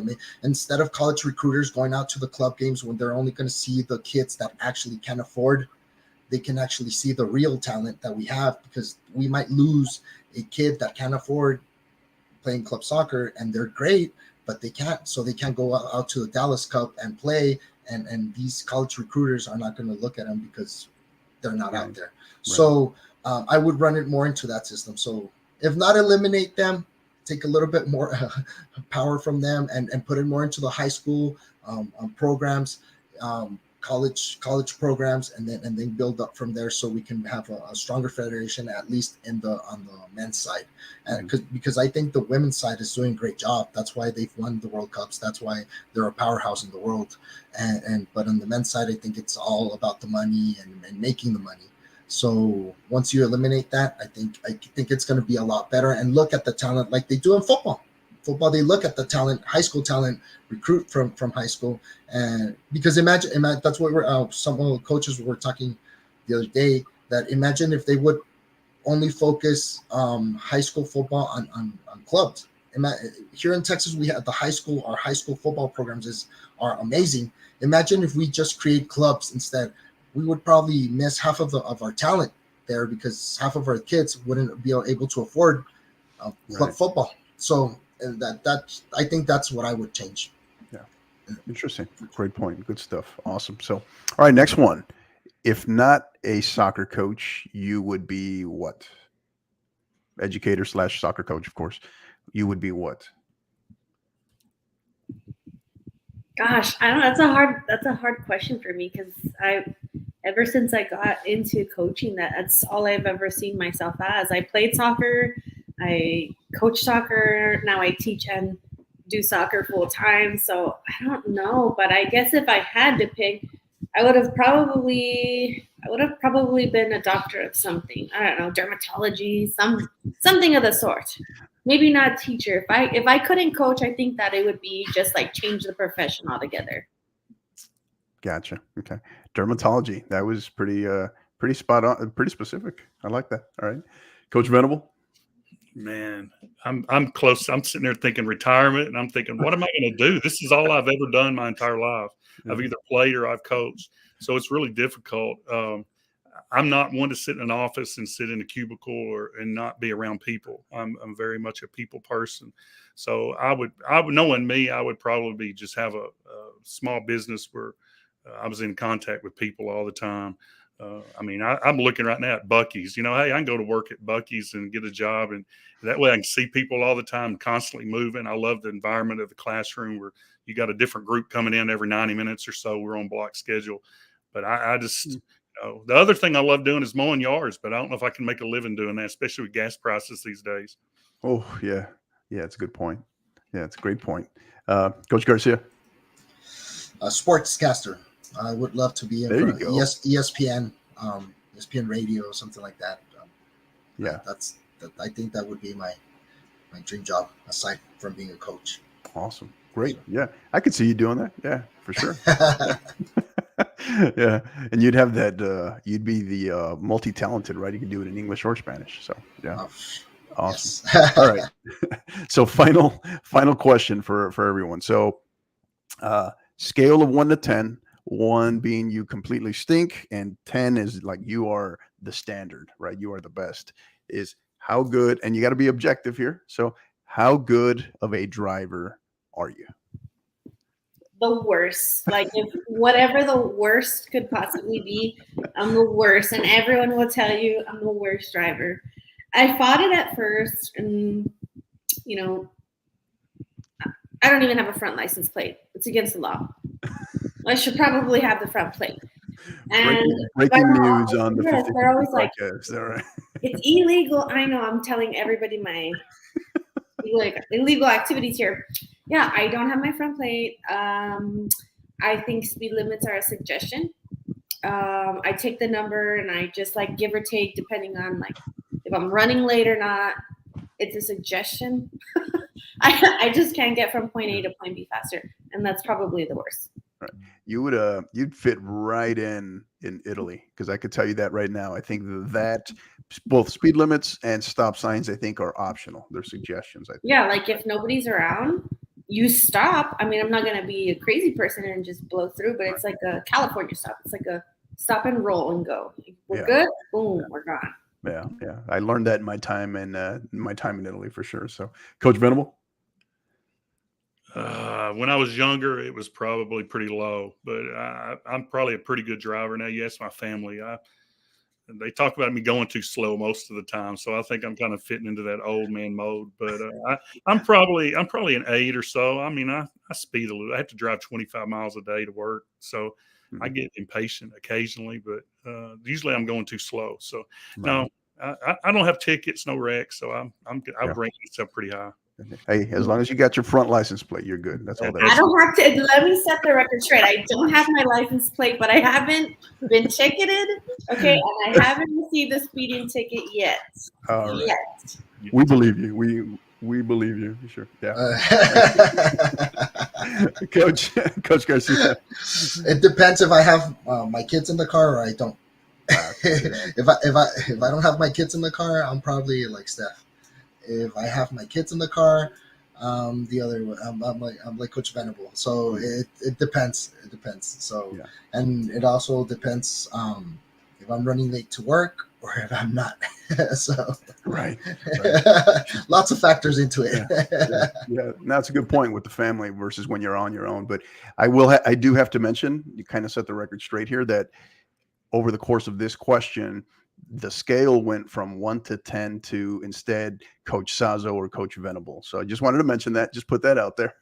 instead of college recruiters going out to the club games when they're only going to see the kids that actually can afford. They can actually see the real talent that we have, because we might lose a kid that can't afford playing club soccer and they're great, but they can't go out to the Dallas Cup and play, and these college recruiters are not going to look at them because they're not out there. Right. So I would run it more into that system. So if not eliminate them, take a little bit more power from them and put it more into the high school programs, college programs, and then build up from there, so we can have a stronger federation, at least on the men's side. And because I think the women's side is doing a great job. That's why they've won the World Cups. That's why they're a powerhouse in the world. But on the men's side, I think it's all about the money and making the money. So once you eliminate that, I think it's going to be a lot better. And look at the talent like they do in football. Football, they look at the talent, high school talent, recruit from high school. And because imagine that's what some of the coaches were talking the other day, that imagine if they would only focus high school football on clubs. Here in Texas, we have our high school football programs are amazing. Imagine if we just create clubs instead. We would probably miss half of our talent there, because half of our kids wouldn't be able to afford club football. So that I think that's what I would change. Yeah, interesting. Great point. Good stuff. Awesome. So, all right, next one. If not a soccer coach, you would be what? Educator / soccer coach, of course. You would be what? Gosh, I don't know. That's a hard question for me, because ever since I got into coaching, that's all I've ever seen myself as. I played soccer, I coach soccer, now I teach and do soccer full time. So I don't know, but I guess if I had to pick, I would have probably been a doctor of something. I don't know, dermatology, something of the sort. Maybe not a teacher. If I couldn't coach, I think that it would be just like change the profession altogether. Gotcha. Okay. Dermatology. That was pretty spot on, pretty specific. I like that. All right. Coach Venable. Man, I'm close. I'm sitting there thinking retirement, and I'm thinking, what am I going to do? This is all I've ever done my entire life. Yeah. I've either played or I've coached. So it's really difficult. I'm not one to sit in an office and sit in a cubicle and not be around people. I'm very much a people person. So I would knowing me, I would probably just have a small business where I was in contact with people all the time. I'm looking right now at Buc-ee's. Hey, I can go to work at Buc-ee's and get a job, and that way I can see people all the time, constantly moving. I love the environment of the classroom where you got a different group coming in every 90 minutes or so. We're on block schedule. But I just the other thing I love doing is mowing yards, but I don't know if I can make a living doing that, especially with gas prices these days. Oh, yeah. Yeah, it's a good point. Yeah, it's a great point. Coach Garcia? Sportscaster. I would love to be in ESPN, ESPN radio, something like that. I think that would be my dream job, aside from being a coach. Awesome. Great. Yeah, I could see you doing that. Yeah, for sure. Yeah, and you'd have that. You'd be the multi-talented, right? You could do it in English or Spanish. So yeah, awesome. Yes. All right. So final question for everyone. So, scale of 1 to 10. 1 being you completely stink, and 10 is like you are the standard, right? You are the best. Is how good, and you got to be objective here. So, how good of a driver are you? The worst. Like, if whatever the worst could possibly be, I'm the worst, and everyone will tell you I'm the worst driver. I fought it at first, and I don't even have a front license plate. It's against the law. I should probably have the front plate. And breaking news on the 50 they're always like, podcast. All right. it's illegal. I know. I'm telling everybody my illegal activities here. Yeah, I don't have my front plate. I think speed limits are a suggestion. I take the number and I just like give or take depending on like if I'm running late or not. It's a suggestion. I just can't get from point A to point B faster, and that's probably the worst. Right. You'd fit right in Italy, because I could tell you that right now. I think that both speed limits and stop signs, I think, are optional. They're suggestions. I think. Yeah, like if nobody's around, you stop. I mean, I'm not gonna be a crazy person and just blow through, but it's like a California stop. It's like a stop and roll and go. We're good. Boom, we're gone. Yeah. I learned that in my time in Italy for sure. So, Coach Venable. When I was younger, it was probably pretty low, but I'm probably a pretty good driver now. Yes, my family. They talk about me going too slow most of the time, so I think I'm kind of fitting into that old man mode. But I'm probably an 8 or so. I mean, I speed a little. I have to drive 25 miles a day to work, so I get impatient occasionally. But usually I'm going too slow. So no, I don't have tickets, no wrecks, so I'm ranking myself pretty high. Hey, as long as you got your front license plate, you're good. That's all that is. I don't have to. Let me set the record straight. I don't have my license plate, but I haven't been ticketed. Okay, and I haven't received a speeding ticket yet. All right. Yet. We believe you. We believe you. Sure. Yeah. Coach Garcia. It depends if I have my kids in the car or I don't. If I don't have my kids in the car, I'm probably like Steph. If I have my kids in the car, the other way, I'm like Coach Venable. So it depends. It depends. So and it also depends if I'm running late to work or if I'm not. So right. Lots of factors into it. Yeah. That's a good point with the family versus when you're on your own. But I do have to mention, you kind of set the record straight here, that over the course of this question, the scale went from 1 to 10 to instead Coach Sazo or Coach Venable. So I just wanted to mention that, just put that out there.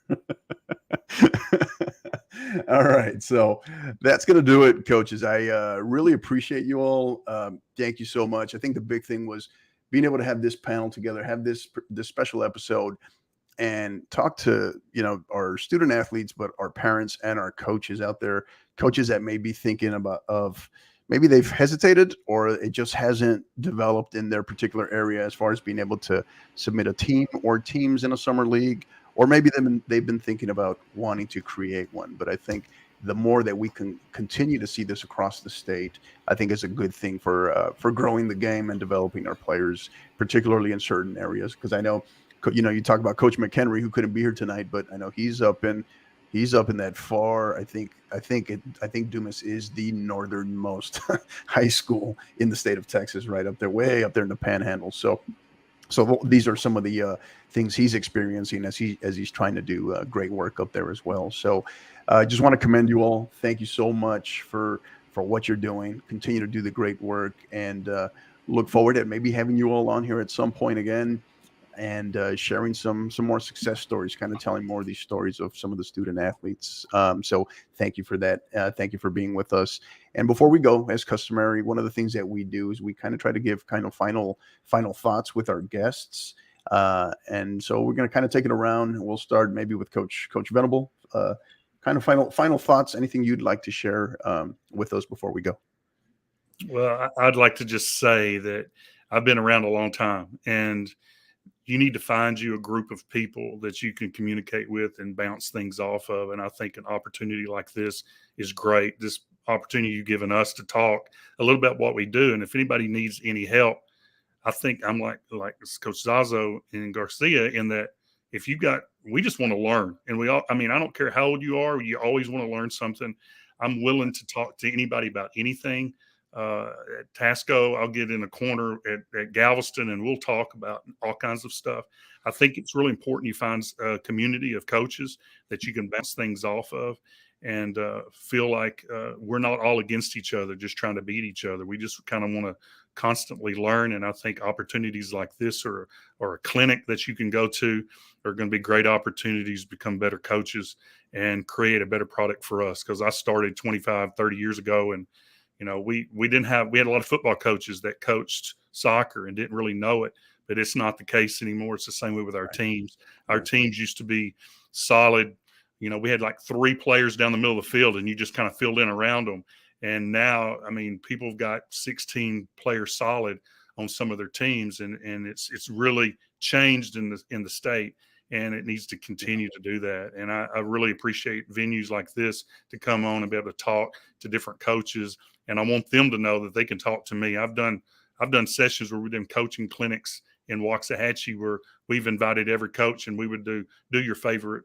All right. So that's going to do it, coaches. I really appreciate you all. Thank you so much. I think the big thing was being able to have this panel together, have this special episode, and talk to, our student athletes, but our parents and our coaches out there, coaches that may be thinking of maybe they've hesitated or it just hasn't developed in their particular area as far as being able to submit a team or teams in a summer league, or maybe they've been thinking about wanting to create one. But I think the more that we can continue to see this across the state, I think is a good thing for growing the game and developing our players, particularly in certain areas. Because I know, you talk about Coach McHenry, who couldn't be here tonight, but I know he's up in that far. I think Dumas is the northernmost high school in the state of Texas, right up there, way up there in the Panhandle. So these are some of the things he's experiencing as he's trying to do great work up there as well. So I just want to commend you all. Thank you so much for what you're doing. Continue to do the great work, and look forward to maybe having you all on here at some point again, and sharing some more success stories, kind of telling more of these stories of some of the student athletes. So thank you for that. Thank you for being with us. And before we go, as customary, one of the things that we do is we kind of try to give kind of final thoughts with our guests. And so we're going to kind of take it around, and we'll start maybe with Coach Venable. Kind of final thoughts, anything you'd like to share with us before we go? Well, I'd like to just say that I've been around a long time, and you need to find you a group of people that you can communicate with and bounce things off of. And I think an opportunity like this is great. This opportunity you've given us to talk a little bit about what we do. And if anybody needs any help, I think I'm like Coach Sazo and Garcia in that we just want to learn. And I don't care how old you are, you always want to learn something. I'm willing to talk to anybody about anything. At Tasco, I'll get in a corner at Galveston and we'll talk about all kinds of stuff. I think it's really important you find a community of coaches that you can bounce things off of and feel like we're not all against each other, just trying to beat each other. We just kind of want to constantly learn. And I think opportunities like this or a clinic that you can go to are going to be great opportunities to become better coaches and create a better product for us. Because I started 25, 30 years ago, and we had a lot of football coaches that coached soccer and didn't really know it, but it's not the case anymore. It's the same way with our teams. Our teams used to be solid. We had like 3 players down the middle of the field, and you just kind of filled in around them. And now, I mean, people have got 16 players solid on some of their teams, and it's really changed in the state, and it needs to continue to do that. And I really appreciate venues like this to come on and be able to talk to different coaches, and I want them to know that they can talk to me. I've done sessions where we've done coaching clinics in Waxahachie where we've invited every coach, and we would do your favorite.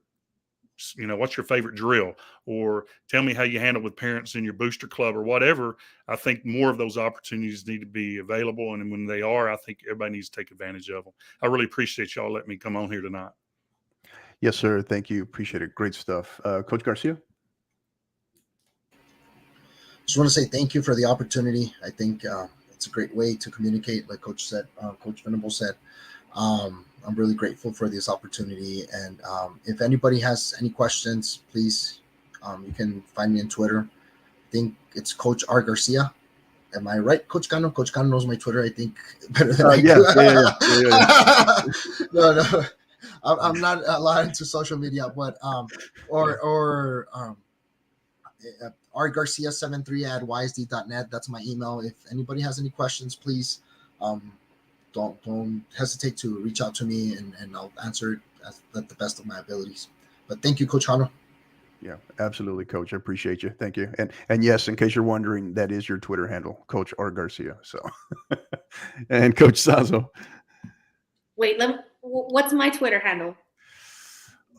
What's your favorite drill, or tell me how you handle with parents in your booster club or whatever. I think more of those opportunities need to be available. And when they are, I think everybody needs to take advantage of them. I really appreciate y'all letting me come on here tonight. Yes, sir. Thank you. Appreciate it. Great stuff. Coach Garcia. Just want to say thank you for the opportunity. I think it's a great way to communicate, like Coach Venable said. I'm really grateful for this opportunity. And if anybody has any questions, please, you can find me on Twitter. I think it's Coach R. Garcia. Am I right, Coach Cano? Coach Cano knows my Twitter, I think, better than I do. Yeah. No. I'm not a lot into social media, but or rgarcia73@ysd.net. That's my email. If anybody has any questions, please don't hesitate to reach out to me, and I'll answer it at the best of my abilities. But thank you, Coach Hano. Yeah, absolutely, Coach. I appreciate you. Thank you. And yes, in case you're wondering, that is your Twitter handle, Coach R. Garcia. So, and Coach Sazo. Wait, what's my Twitter handle?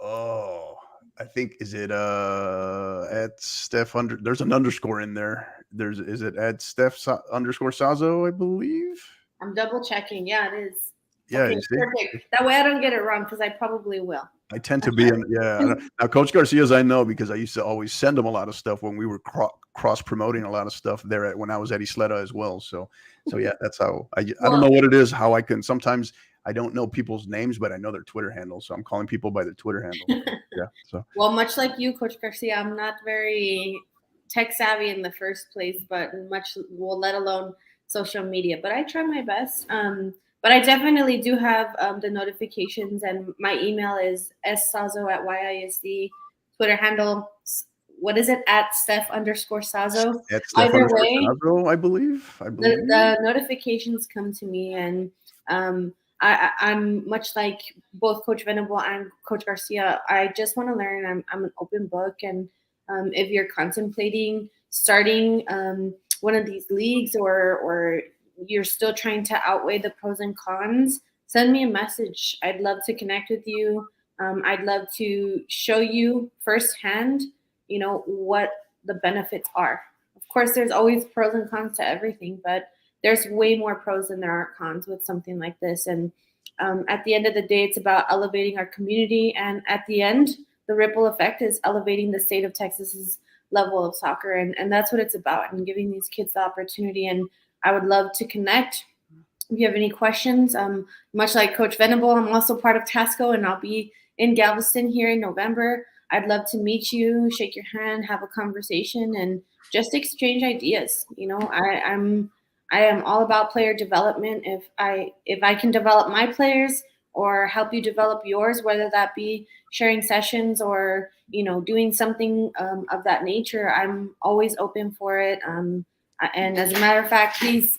Oh, I think, is it at Steph there's an underscore in there. Is it at Steph _ Sazo, I believe? I'm double checking. Yeah, it is. Yeah, okay, perfect. That way I don't get it wrong, because I probably will. I tend to be Now, Coach Garcia's I know, because I used to always send him a lot of stuff when we were cross promoting a lot of stuff there when I was at Isleta as well. So yeah, that's how I don't know what it is, how I can sometimes. I don't know people's names, but I know their Twitter handles. So I'm calling people by their Twitter handle. Yeah. So well, much like you, Coach Garcia, I'm not very tech savvy in the first place, but let alone social media. But I try my best. But I definitely do have the notifications, and my email is ssazo@yisd. Twitter handle, what is it, at Steph _ Sazo? At Steph Either way, Sazo, I believe. The notifications come to me, and I'm much like both Coach Venable and Coach Garcia. I just want to learn. I'm an open book, and if you're contemplating starting one of these leagues, or you're still trying to outweigh the pros and cons, send me a message. I'd love to connect with you. I'd love to show you firsthand, what the benefits are. Of course, there's always pros and cons to everything, but there's way more pros than there are cons with something like this. And at the end of the day, it's about elevating our community. And at the end, the ripple effect is elevating the state of Texas's level of soccer. And that's what it's about, and giving these kids the opportunity. And I would love to connect. If you have any questions, much like Coach Venable, I'm also part of Tasco, and I'll be in Galveston here in November. I'd love to meet you, shake your hand, have a conversation, and just exchange ideas. I am all about player development. If I can develop my players or help you develop yours, whether that be sharing sessions or doing something of that nature, I'm always open for it. And as a matter of fact, please,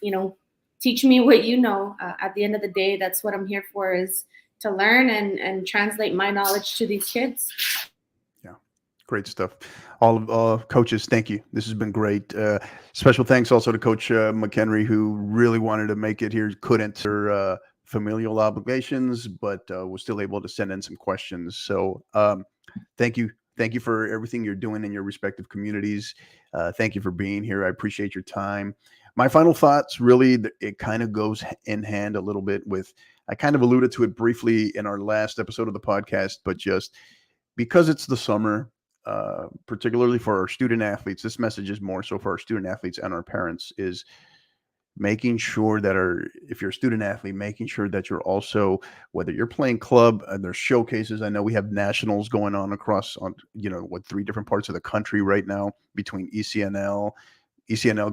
teach me what you know. At the end of the day, that's what I'm here for, is to learn and translate my knowledge to these kids. Yeah, great stuff. All of coaches, thank you. This has been great. Special thanks also to Coach McHenry, who really wanted to make it here, couldn't for familial obligations, but was still able to send in some questions. So thank you. Thank you for everything you're doing in your respective communities. Thank you for being here. I appreciate your time. My final thoughts, really, it kind of goes in hand a little bit with, I kind of alluded to it briefly in our last episode of the podcast, but just because it's the summer, particularly for our student athletes, this message is more so for our student athletes and our parents, is making sure that if you're a student athlete, making sure that you're also, whether you're playing club and there's showcases. I know we have nationals going on across 3 different parts of the country right now between ECNL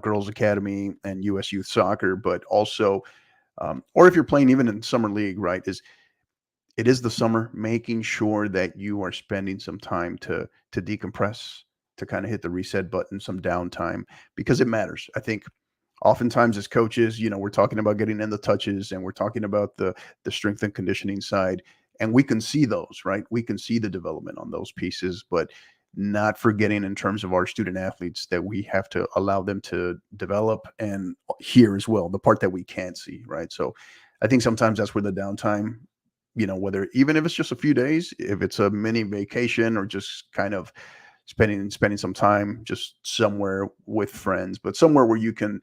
Girls Academy and US Youth Soccer, but also, or if you're playing even in summer league, right, it is the summer, making sure that you are spending some time to decompress, to kind of hit the reset button, some downtime, because it matters. I think oftentimes as coaches, we're talking about getting in the touches and we're talking about the strength and conditioning side, and we can see those, right? We can see the development on those pieces, but not forgetting in terms of our student athletes that we have to allow them to develop and hear as well, the part that we can't see, right? So I think sometimes that's where the downtime, whether even if it's just a few days, if it's a mini vacation or just kind of spending some time just somewhere with friends, but somewhere where you can,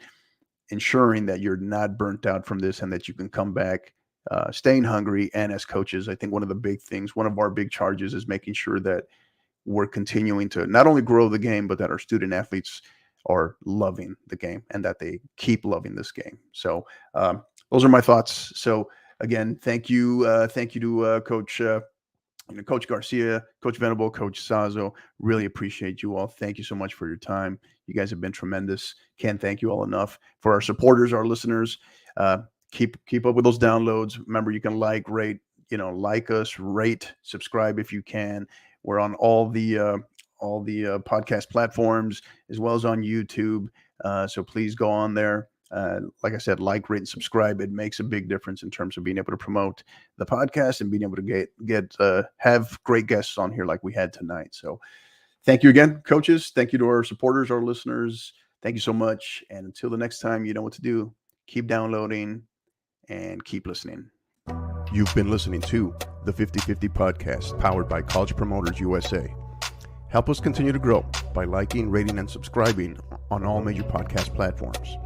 ensuring that you're not burnt out from this and that you can come back staying hungry. And as coaches, I think one of the big things, one of our big charges is making sure that we're continuing to not only grow the game, but that our student athletes are loving the game and that they keep loving this game. So those are my thoughts. So again, thank you to Coach Garcia, Coach Venable, Coach Sazo. Really appreciate you all. Thank you so much for your time. You guys have been tremendous. Can't thank you all enough. For our supporters, our listeners, keep up with those downloads. Remember, you can like us, rate, subscribe if you can. We're on all the podcast platforms as well as on YouTube. So please go on there. Like I said, like, rate, and subscribe. It makes a big difference in terms of being able to promote the podcast and being able to have great guests on here like we had tonight. So thank you again, coaches. Thank you to our supporters, our listeners. Thank you so much. And until the next time, you know what to do. Keep downloading and keep listening. You've been listening to the 50/50 podcast, powered by College Promoters USA. Help us continue to grow by liking, rating, and subscribing on all major podcast platforms.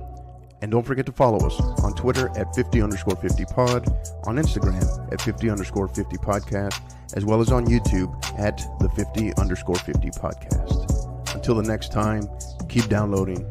And don't forget to follow us on Twitter at 50_50pod, on Instagram at 50_50 podcast, as well as on YouTube at the 50_50 podcast. Until the next time, keep downloading